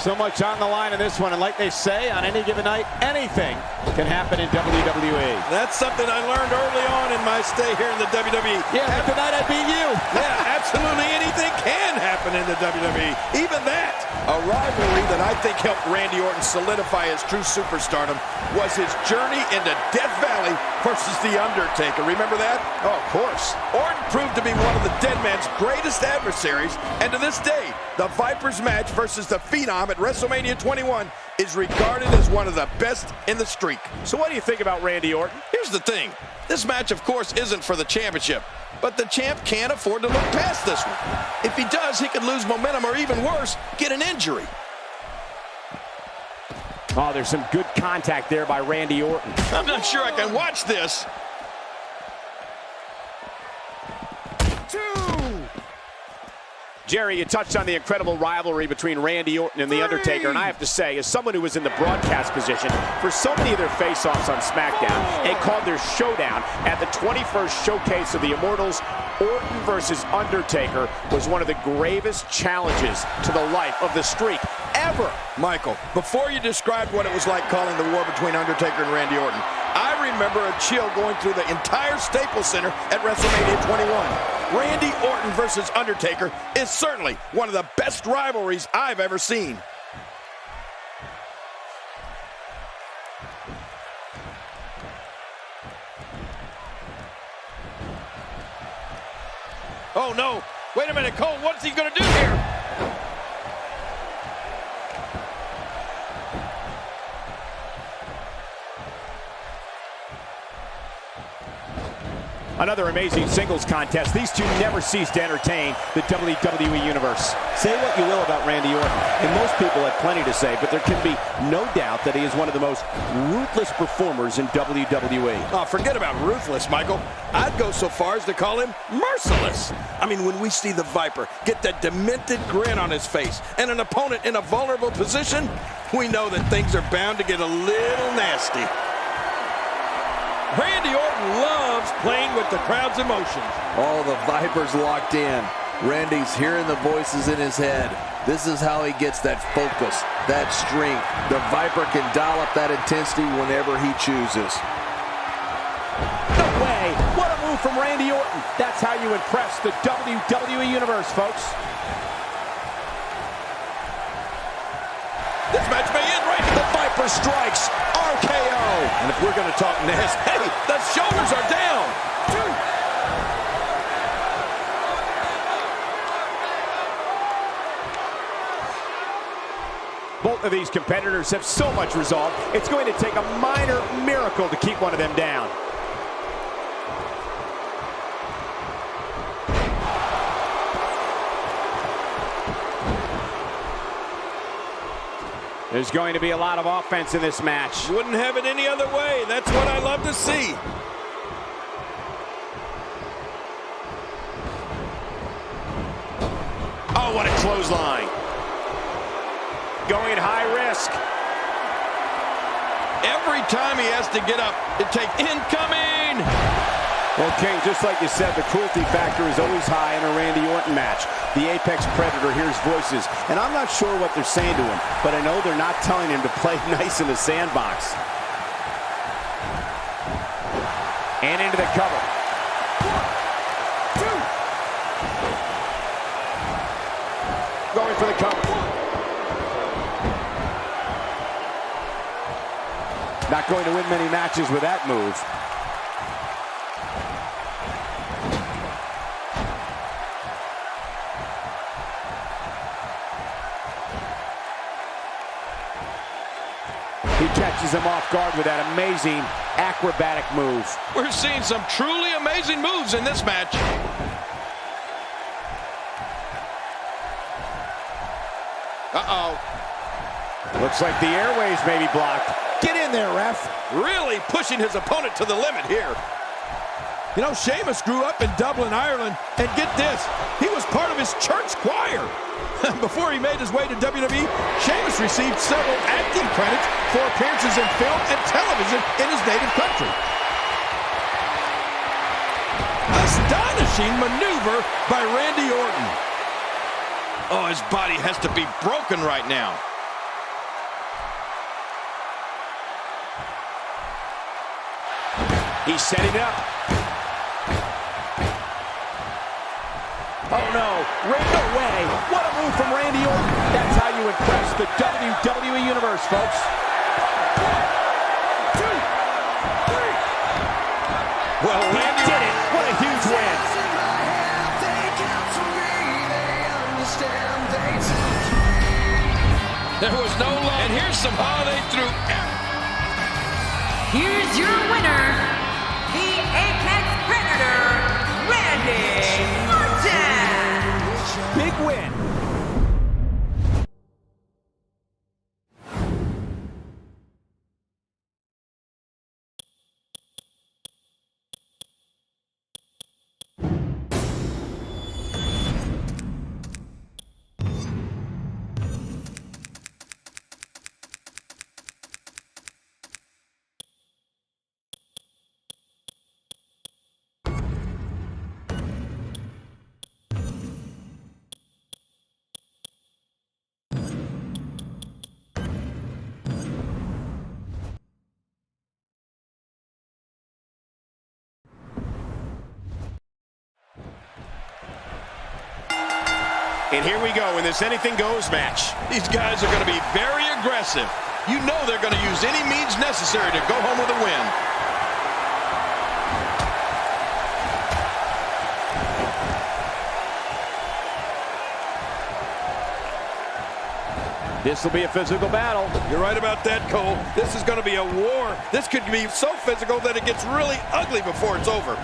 So much on the line in this one, and like they say, on any given night, anything can happen in WWE. That's something I learned early on in my stay here in the WWE. Yeah, but tonight I beat you. Yeah, absolutely anything can happen in the WWE. Even that. A rivalry that I think helped Randy Orton solidify his true superstardom was his journey into Death Valley versus The Undertaker. Remember that? Oh, of course. Orton proved to be one of the Dead Man's greatest adversaries, and to this day, the Vipers match versus the Phenom at WrestleMania 21 is regarded as one of the best in the streak. So what do you think about Randy Orton? Here's the thing. This match, of course, isn't for the championship, but the champ can't afford to look past this one. If he does, he could lose momentum or even worse, get an injury. Oh, there's some good contact there by Randy Orton. I'm not sure I can watch this. Jerry, you touched on the incredible rivalry between Randy Orton and The Undertaker, and I have to say, as someone who was in the broadcast position for so many of their face-offs on SmackDown and called their showdown at the 21st Showcase of the Immortals, Orton versus Undertaker was one of the gravest challenges to the life of the streak. ever. Michael, before you described what it was like calling the war between Undertaker and Randy Orton, I remember a chill going through the entire Staples Center at WrestleMania 21. Randy Orton versus Undertaker is certainly one of the best rivalries I've ever seen. Oh no, wait a minute, Cole, what's he gonna do here? Another amazing singles contest. These two never cease to entertain the WWE Universe. Say what you will about Randy Orton, and most people have plenty to say, but there can be no doubt that he is one of the most ruthless performers in WWE. Oh, forget about ruthless, Michael. I'd go so far as to call him merciless. I mean, when we see the Viper get that demented grin on his face and an opponent in a vulnerable position, we know that things are bound to get a little nasty. Randy Orton loves playing with the crowd's emotions. All the Vipers locked in. Randy's hearing the voices in his head. This is how he gets that focus, that strength. The Viper can dial up that intensity whenever he chooses. No way! What a move from Randy Orton. That's how you impress the WWE Universe, folks. This match may end right here. The Viper strikes. RKO. And if we're going to talk nasty, hey, the shoulders are down. Both of these competitors have so much resolve, it's going to take a minor miracle to keep one of them down. There's going to be a lot of offense in this match. Wouldn't have it any other way. That's what I love to see. Oh, what a clothesline. Going high risk. Every time he has to get up, it takes incoming. Well, King, just like you said, the cruelty factor is always high in a Randy Orton match. The Apex Predator hears voices, and I'm not sure what they're saying to him, but I know they're not telling him to play nice in the sandbox. And into the cover. 1, 2. Going for the cover. Not going to win many matches with that move. He catches him off guard with that amazing acrobatic move. We're seeing some truly amazing moves in this match. Uh-oh. Looks like the airways may be blocked. Get in there, ref. Really pushing his opponent to the limit here. You know, Sheamus grew up in Dublin, Ireland, and get this, he was part of his church choir. Before he made his way to WWE, Sheamus received several acting credits for appearances in film and television in his native country. Astonishing maneuver by Randy Orton. Oh, his body has to be broken right now. He's setting it up. Oh no, no way. What a move from Randy Orton. That's how you impress the WWE Universe, folks. 1, 2, 3. Well, Randy did it. What a huge win. There was no love. And here's some they threw. Here's your winner, the Apex Predator, Randy Orton. Big win. And here we go in this anything goes match. These guys are going to be very aggressive. You know they're going to use any means necessary to go home with a win. This will be a physical battle. You're right about that, Cole. This is going to be a war. This could be so physical that it gets really ugly before it's over.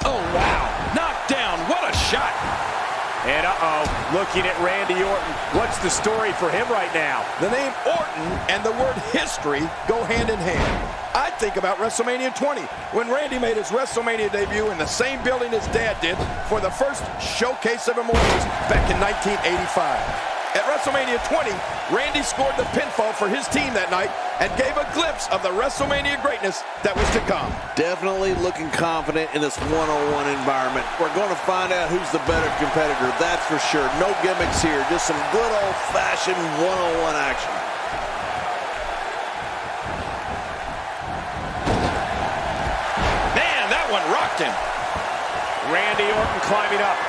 Oh, wow. Knocked down. What a shot. And looking at Randy Orton. What's the story for him right now? The name Orton and the word history go hand in hand. I think about WrestleMania 20, when Randy made his WrestleMania debut in the same building his dad did for the first Showcase of Immortals back in 1985. At WrestleMania 20, Randy scored the pinfall for his team that night and gave a glimpse of the WrestleMania greatness that was to come. Definitely looking confident in this one-on-one environment. We're going to find out who's the better competitor, that's for sure. No gimmicks here, just some good old-fashioned one-on-one action. Man, that one rocked him. Randy Orton climbing up.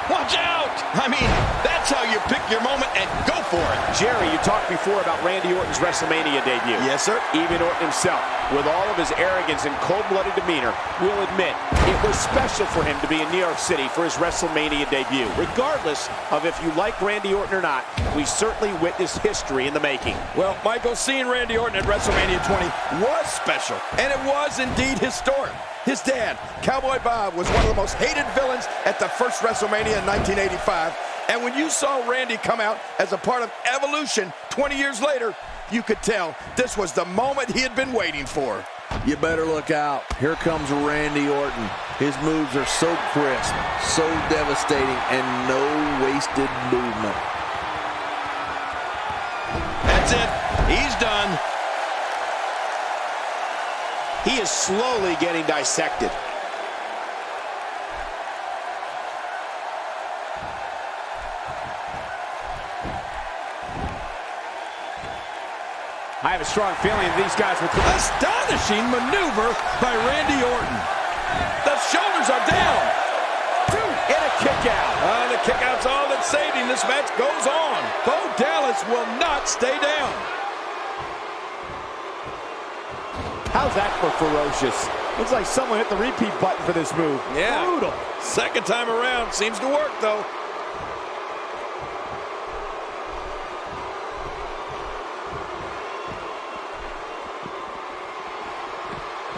Watch out! I mean, that's how you pick your moment and go for it. Jerry, you talked before about Randy Orton's WrestleMania debut. Yes, sir. Even Orton himself, with all of his arrogance and cold-blooded demeanor, will admit it was special for him to be in New York City for his WrestleMania debut. Regardless of if you like Randy Orton or not, we certainly witnessed history in the making. Well, Michael, seeing Randy Orton at WrestleMania 20 was special, and it was indeed historic. His dad, Cowboy Bob, was one of the most hated villains at the first WrestleMania in 1985. And when you saw Randy come out as a part of Evolution 20 years later, you could tell this was the moment he had been waiting for. You better look out. Here comes Randy Orton. His moves are so crisp, so devastating, and no wasted movement. That's it. He's done. He is slowly getting dissected. I have a strong feeling these guys will... Astonishing maneuver by Randy Orton. The shoulders are down. And a kick out. The kick out's all that's saving. This match goes on. Bo Dallas will not stay down. How's that for ferocious? Looks like someone hit the repeat button for this move. Yeah. Brutal. Second time around. Seems to work, though.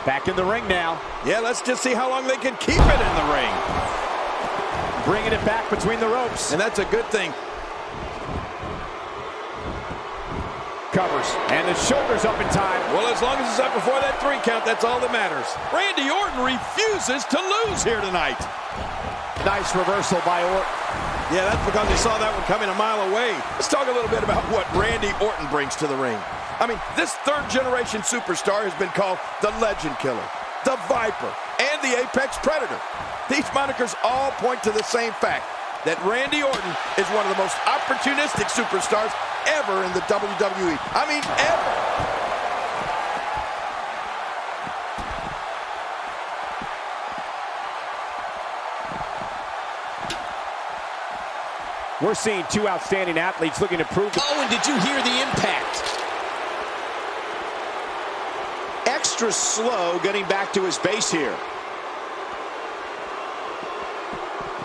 Back in the ring now. Yeah, let's just see how long they can keep it in the ring. Bringing it back between the ropes. And that's a good thing. Covers. And the shoulders up in time. Well, as long as it's up before that 3 count, that's all that matters. Randy Orton refuses to lose here tonight. Nice reversal by Orton. Yeah, that's because he saw that one coming a mile away. Let's talk a little bit about what Randy Orton brings to the ring. I mean, this third-generation superstar has been called the Legend Killer, the Viper, and the Apex Predator. These monikers all point to the same fact, that Randy Orton is one of the most opportunistic superstars ever in the WWE. I mean, ever. We're seeing two outstanding athletes looking to prove... Oh, and did you hear the impact? Extra slow getting back to his base here.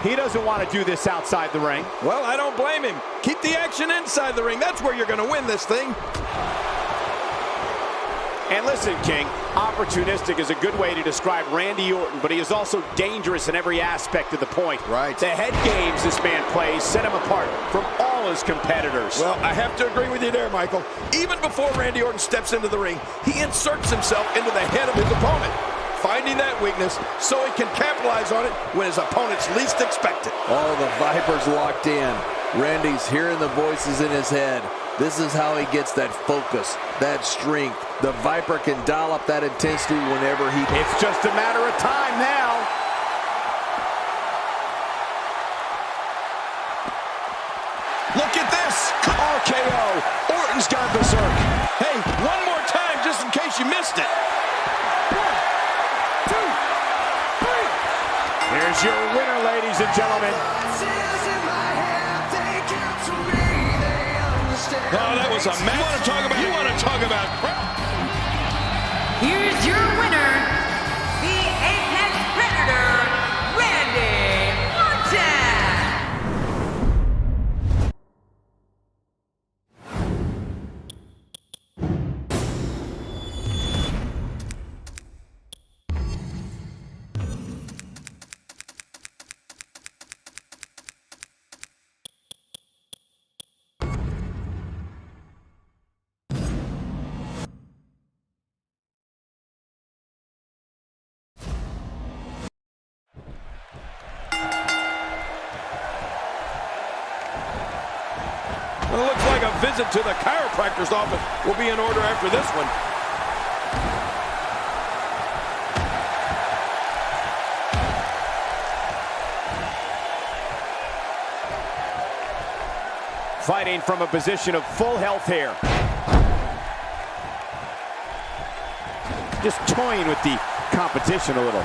He doesn't want to do this outside the ring. Well, I don't blame him. Keep the action inside the ring. That's where you're going to win this thing. And listen, King, opportunistic is a good way to describe Randy Orton, but he is also dangerous in every aspect of the point. Right. The head games this man plays set him apart from all his competitors. Well, I have to agree with you there, Michael. Even before Randy Orton steps into the ring, he inserts himself into the head of his opponent, finding that weakness so he can capitalize on it when his opponents least expect it. Oh, the Viper's locked in. Randy's hearing the voices in his head. This is how he gets that focus, that strength. The Viper can dial up that intensity whenever he... It's just a matter of time now. Look at this. RKO. Orton's gone berserk. Hey, one more time just in case you missed it. Here's your winner, ladies and gentlemen. Oh, that was a match. You want to talk about? Here's your winner, the Apex Predator, Randy Orton. Well, it looks like a visit to the chiropractor's office will be in order after this one. Fighting from a position of full health here. Just toying with the competition a little.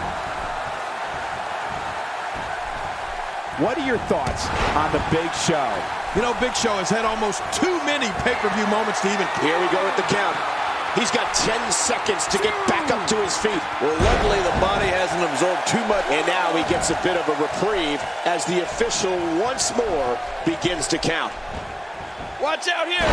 What are your thoughts on the Big Show? You know, Big Show has had almost too many pay-per-view moments to even... Here we go with the count. He's got 10 seconds to get back up to his feet. Well, luckily the body hasn't absorbed too much. And now he gets a bit of a reprieve as the official once more begins to count. Watch out here!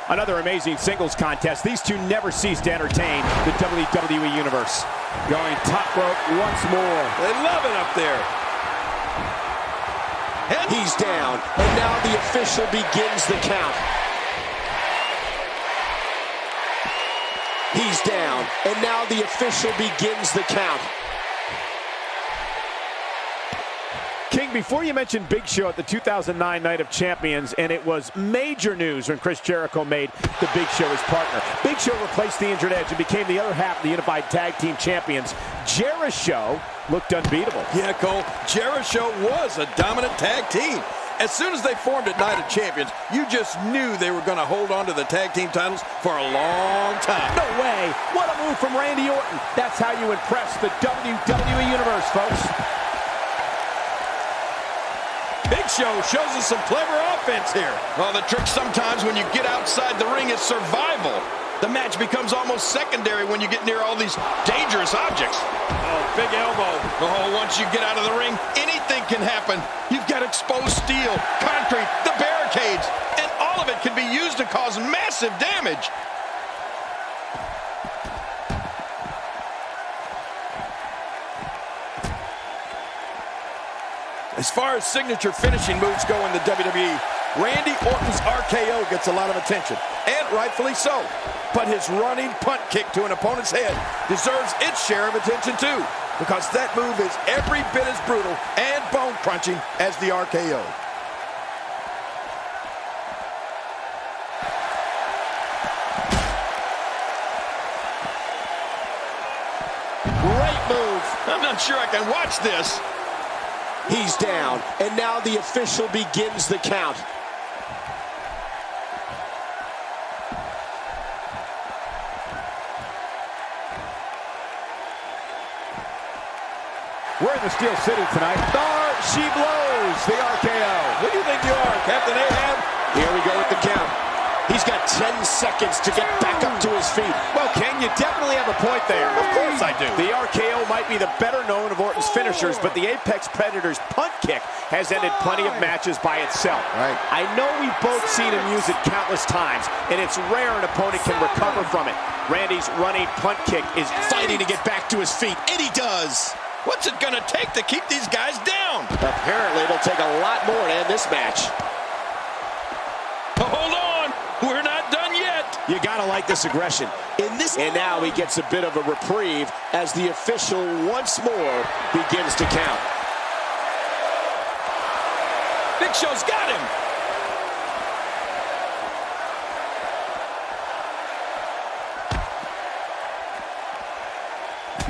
Another amazing singles contest. These two never cease to entertain the WWE Universe. Going top rope once more. They love it up there. He's down, and now the official begins the count. He's down, and now the official begins the count. King, before you mentioned Big Show at the 2009 Night of Champions, and it was major news when Chris Jericho made the Big Show his partner. Big Show replaced the Injured Edge and became the other half of the Unified Tag Team Champions. Jericho looked unbeatable. Yeah, Cole, Jericho was a dominant tag team. As soon as they formed at Night of Champions, you just knew they were going to hold on to the tag team titles for a long time. No way! What a move from Randy Orton. That's how you impress the WWE Universe, folks. Big Show shows us some clever offense here. Well, the trick sometimes when you get outside the ring is survival. The match becomes almost secondary when you get near all these dangerous objects. Oh, big elbow. Oh, once you get out of the ring, anything can happen. You've got exposed steel, concrete, the barricades, and all of it can be used to cause massive damage. As far as signature finishing moves go in the WWE, Randy Orton's RKO gets a lot of attention, and rightfully so. But his running punt kick to an opponent's head deserves its share of attention too, because that move is every bit as brutal and bone-crunching as the RKO. Great move. I'm not sure I can watch this. He's down, and now the official begins the count. We're in the Steel City tonight. She blows the RKO. Who do you think you are, Captain Ahab? Here we go with the count. He's got 10 seconds to get back up to his feet. Well, Ken, you definitely have a point there. Of course I do. The RKO might be the better known of Orton's finishers, but the Apex Predator's punt kick has ended plenty of matches by itself. Right. I know we've both seen him use it countless times, and it's rare an opponent can recover from it. Randy's running punt kick is Fighting to get back to his feet, and he does. What's it going to take to keep these guys down? Apparently, it'll take a lot more to end this match. Hold on. We're not done yet. You gotta like this aggression. And now he gets a bit of a reprieve as the official once more begins to count. Big Show's got him.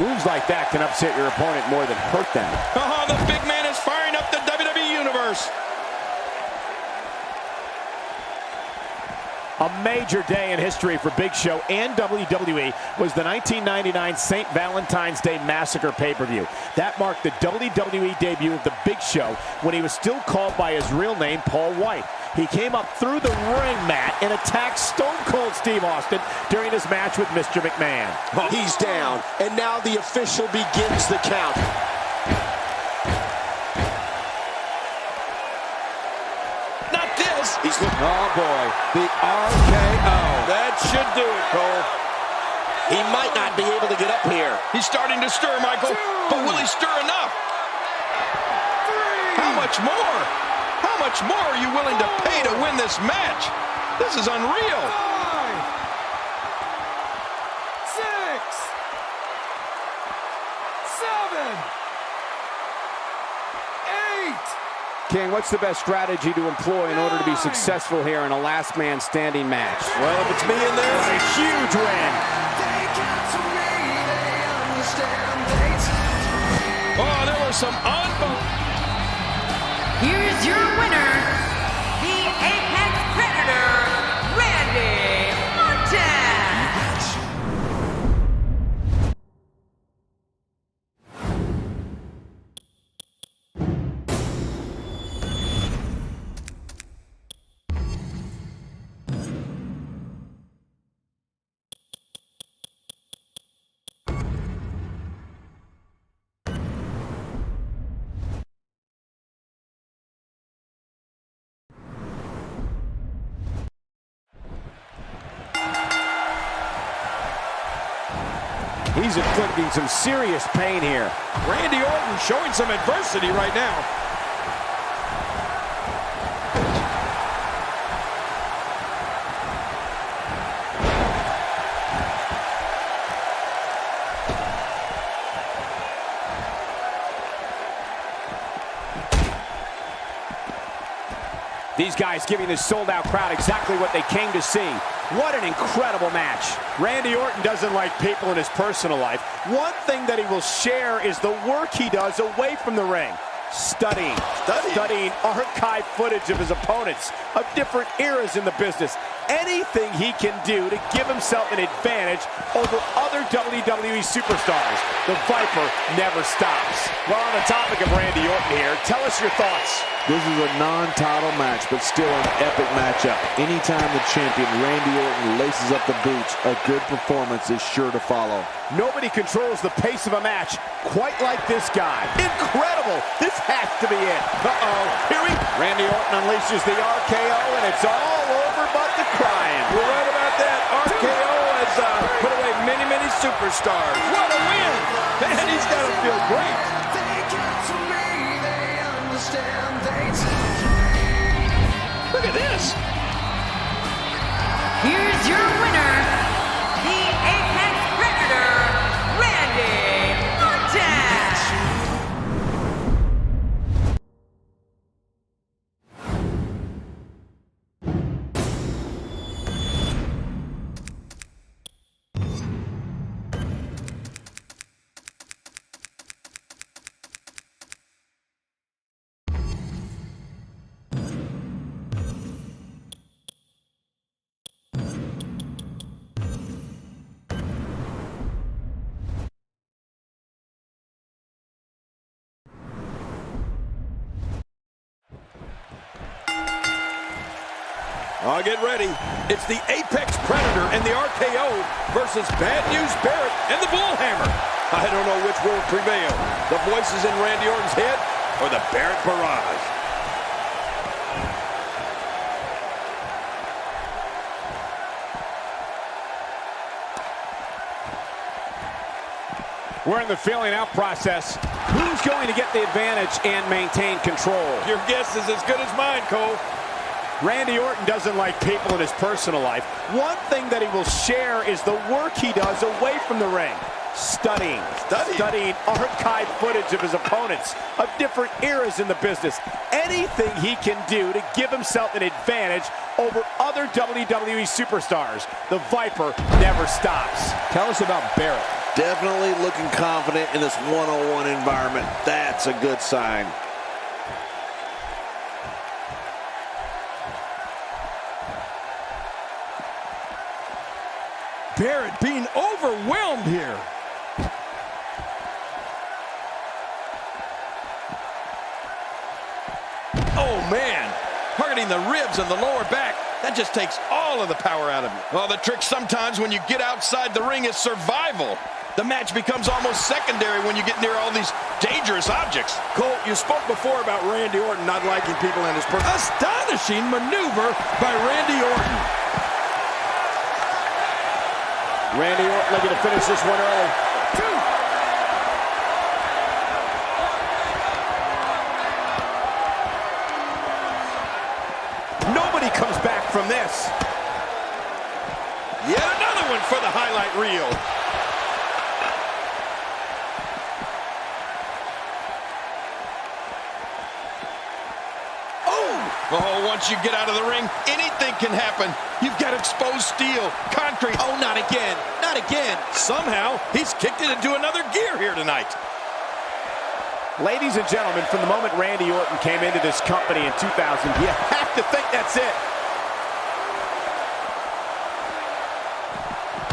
moves like that can upset your opponent more than hurt them. Oh, the big man is firing up the WWE Universe. A major day in history for Big Show and WWE was the 1999 St. Valentine's Day Massacre pay-per-view. That marked the WWE debut of the Big Show when he was still called by his real name, Paul White. He came up through the ring mat and attacked Stone Cold Steve Austin during his match with Mr. McMahon. He's down, and now the official begins the count. Not this. He's looking. Oh, boy. The RKO. That should do it, Cole. He might not be able to get up here. He's starting to stir, Michael. But will he stir enough? How much more? How much more are you willing to pay to win this match? This is unreal. 5, 6, 7, 8. King, what's the best strategy to employ in order to be successful here in a last man standing match? Well, if it's me in there, A huge win. They got to me, they understand, they tell me. oh, there were some unbelievable. Here is your winner, the Apex Predator, Randy Orton. He's inflicting some serious pain here. Randy Orton showing some adversity right now. These guys giving this sold-out crowd exactly what they came to see. What an incredible match. Randy Orton doesn't like people in his personal life. One thing that he will share is the work he does away from the ring. Studying archive footage of his opponents of different eras in the business. Anything he can do to give himself an advantage over other WWE superstars. The Viper never stops. Well, on the topic of Randy Orton here, tell us your thoughts. This is a non-title match, but still an epic matchup. Anytime the champion, Randy Orton, laces up the boots, a good performance is sure to follow. Nobody controls the pace of a match quite like this guy. Incredible! This has to be it. Uh-oh. Here we go. Randy Orton unleashes the RKO, and it's all over but the crying. You're right about that. RKO has put away many, many superstars. What a win! Man, he's got to feel great. They got to me, they understand, they tell me. Look at this. Here's your winner, the Apex Predator, Randy Orton. Oh, get ready. It's the Apex Predator and the RKO versus Bad News Barrett and the Bullhammer. I don't know which will prevail. The voices in Randy Orton's head or the Barrett barrage. We're in the feeling out process. Who's going to get the advantage and maintain control? Your guess is as good as mine, Cole. Randy Orton doesn't like people in his personal life. One thing that he will share is the work he does away from the ring. Studying archive footage of his opponents of different eras in the business. Anything he can do to give himself an advantage over other WWE superstars. The Viper never stops. Tell us about Barrett. Definitely looking confident in this one-on-one environment. That's a good sign. Barrett being overwhelmed here. Oh, man. Targeting the ribs and the lower back. That just takes all of the power out of you. Well, the trick sometimes when you get outside the ring is survival. The match becomes almost secondary when you get near all these dangerous objects. Cole, you spoke before about Randy Orton not liking people in his person. Astonishing maneuver by Randy Orton. Randy Orton looking to finish this one early. Nobody comes back from this. Yet another one for the highlight reel. Oh, once you get out of the ring, anything can happen. You've got exposed steel, concrete. Oh, not again. Not again. Somehow, he's kicked it into another gear here tonight. Ladies and gentlemen, from the moment Randy Orton came into this company in 2000, you have to think that's it.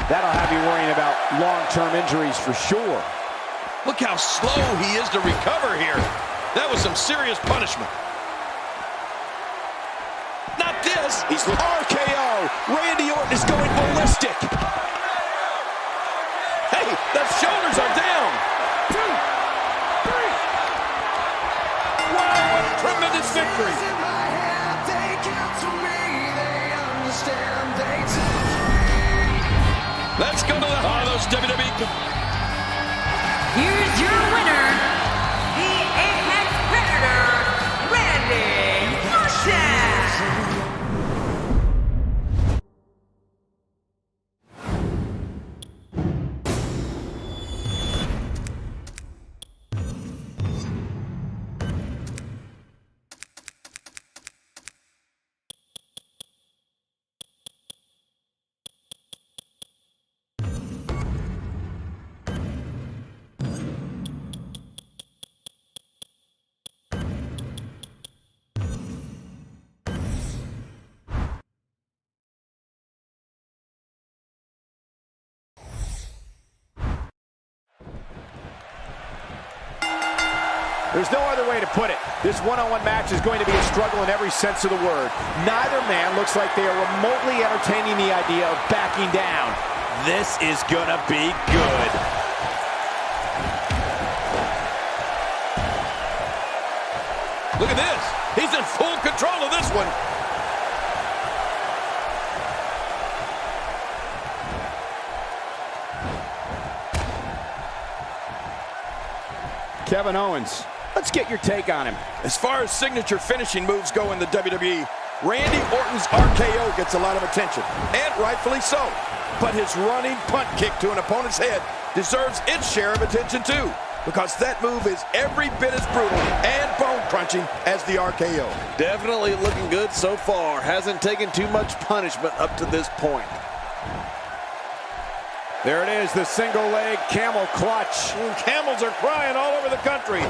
That'll have you worrying about long-term injuries for sure. Look how slow he is to recover here. That was some serious punishment. Not this. He's RKO. Randy Orton is going ballistic. Hey, the shoulders are down. 2, 3. Wow, what a tremendous victory. Let's go to the heart of those WWE. Here's your winner, the Apex Predator, Randy Orton. There's no other way to put it. This one-on-one match is going to be a struggle in every sense of the word. Neither man looks like they are remotely entertaining the idea of backing down. This is gonna be good. Look at this. He's in full control of this one. Kevin Owens, let's get your take on him. As far as signature finishing moves go in the WWE, Randy Orton's RKO gets a lot of attention, and rightfully so. But his running punt kick to an opponent's head deserves its share of attention too, because that move is every bit as brutal and bone-crunching as the RKO. Definitely looking good so far. Hasn't taken too much punishment up to this point. There it is, the single leg camel clutch. Camels are crying all over the country.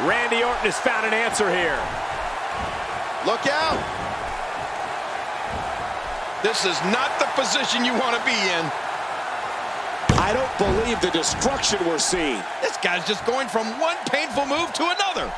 Randy Orton has found an answer here. Look out. This is not the position you want to be in. I don't believe the destruction we're seeing. This guy's just going from one painful move to another.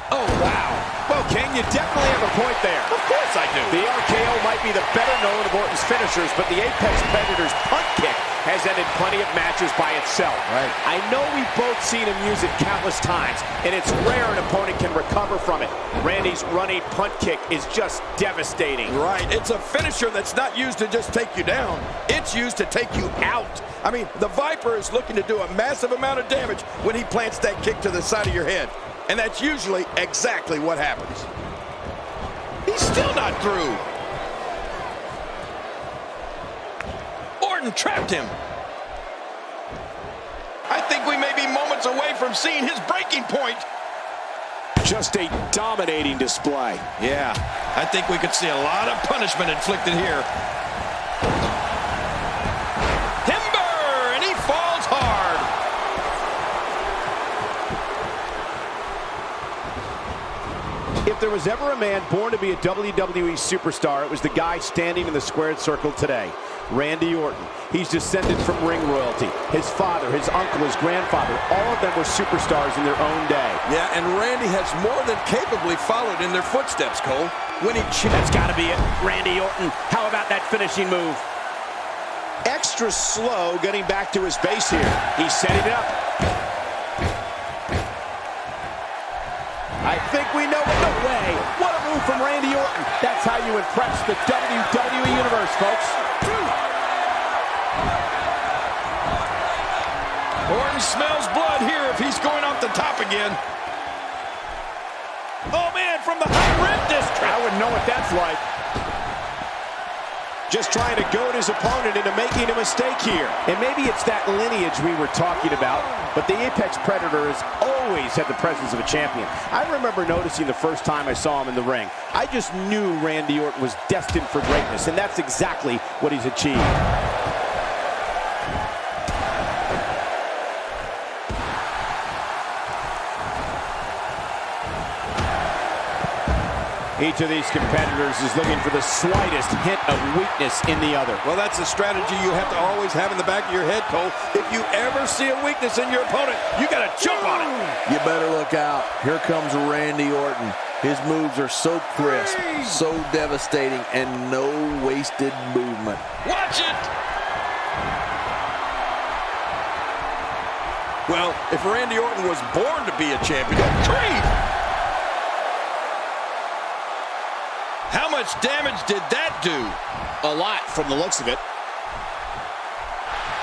Oh, wow. Well, King, you definitely have a point there. Of course I do. The RKO might be the better known of Orton's finishers, but the Apex Predator's punt kick has ended plenty of matches by itself. Right. I know we've both seen him use it countless times, and it's rare an opponent can recover from it. Randy's running punt kick is just devastating. Right. It's a finisher that's not used to just take you down. It's used to take you out. I mean, the Viper is looking to do a massive amount of damage when he plants that kick to the side of your head. And that's usually exactly what happens. He's still not through. Orton trapped him. I think we may be moments away from seeing his breaking point. Just a dominating display. Yeah, I think we could see a lot of punishment inflicted here. Timber, and he falls hard. If there was ever a man born to be a WWE superstar, it was the guy standing in the squared circle today, Randy Orton. He's descended from ring royalty. His father, his uncle, his grandfather, all of them were superstars in their own day. Yeah, and Randy has more than capably followed in their footsteps, Cole. That's got to be it. Randy Orton, how about that finishing move? Extra slow getting back to his base here. He's setting it up. I think we know it. No way. What a move from Randy Orton. That's how you impress the WWE Universe, folks. Orton smells blood here if he's going off the top again. Oh, man, from the high rim district. I wouldn't know what that's like. Just trying to goad his opponent into making a mistake here. And maybe it's that lineage we were talking about, but the Apex Predator has always had the presence of a champion. I remember noticing the first time I saw him in the ring. I just knew Randy Orton was destined for greatness, and that's exactly what he's achieved. Each of these competitors is looking for the slightest hint of weakness in the other. Well, that's a strategy you have to always have in the back of your head, Cole. If you ever see a weakness in your opponent, you got to jump on it. You better look out. Here comes Randy Orton. His moves are so crisp, so devastating, and no wasted movement. Watch it! Well, if Randy Orton was born to be a champion, Creed! How much damage did that do? A lot from the looks of it.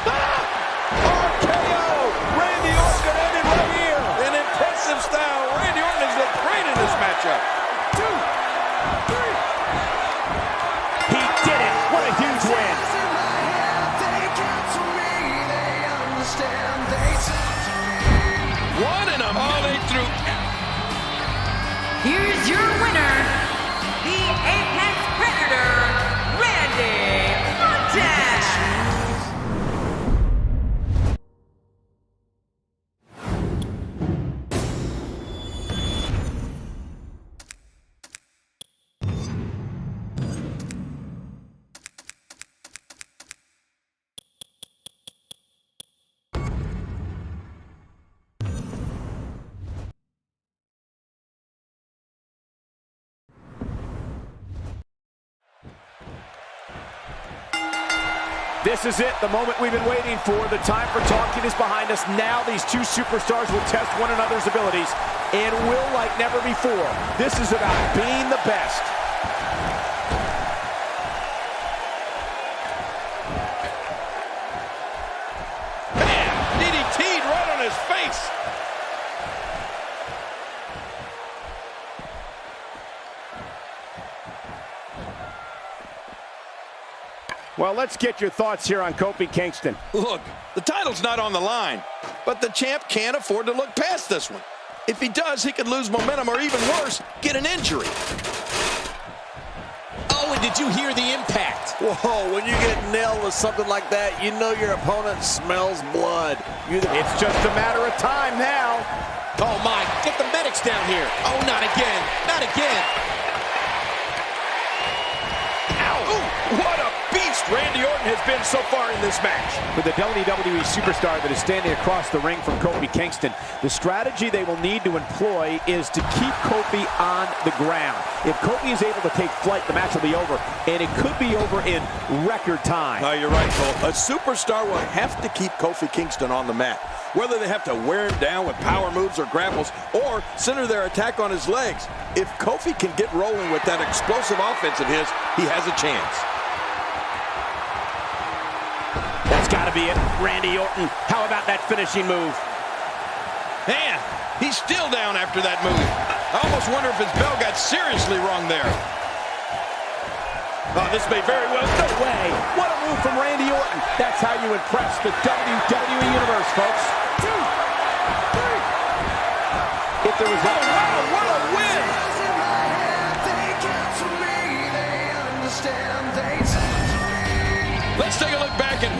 RKO! Randy Orton ended right here. An impressive style. Randy Orton has looked great in this matchup. 2, 3. He did it. What a huge win. One and a they threw. Here's your winner, the Apex Predator, Randy Orton. This is it, the moment we've been waiting for. The time for talking is behind us. Now these two superstars will test one another's abilities and will like never before. This is about being the best. Man, DDT'd right on his face. Well, let's get your thoughts here on Kofi Kingston. Look, the title's not on the line, but the champ can't afford to look past this one. If he does, he could lose momentum or even worse, get an injury. Oh, and did you hear the impact? Whoa, when you get nailed with something like that, you know your opponent smells blood. It's just a matter of time now. Oh, my. Get the medics down here. Oh, not again. Not again. Ow! Ooh, what a beast Randy Orton has been so far in this match. With the WWE superstar that is standing across the ring from Kofi Kingston, the strategy they will need to employ is to keep Kofi on the ground. If Kofi is able to take flight, the match will be over, and it could be over in record time. No, you're right, Cole. A superstar will have to keep Kofi Kingston on the mat. Whether they have to wear him down with power moves or grapples, or center their attack on his legs. If Kofi can get rolling with that explosive offense of his, he has a chance. That's got to be it. Randy Orton, how about that finishing move? Man, he's still down after that move. I almost wonder if his bell got seriously wrong there. Oh, this may very well... No way. What a move from Randy Orton. That's how you impress the WWE Universe, folks. 2, 3. If there was... Oh, wow, what a win! Let's take a look back at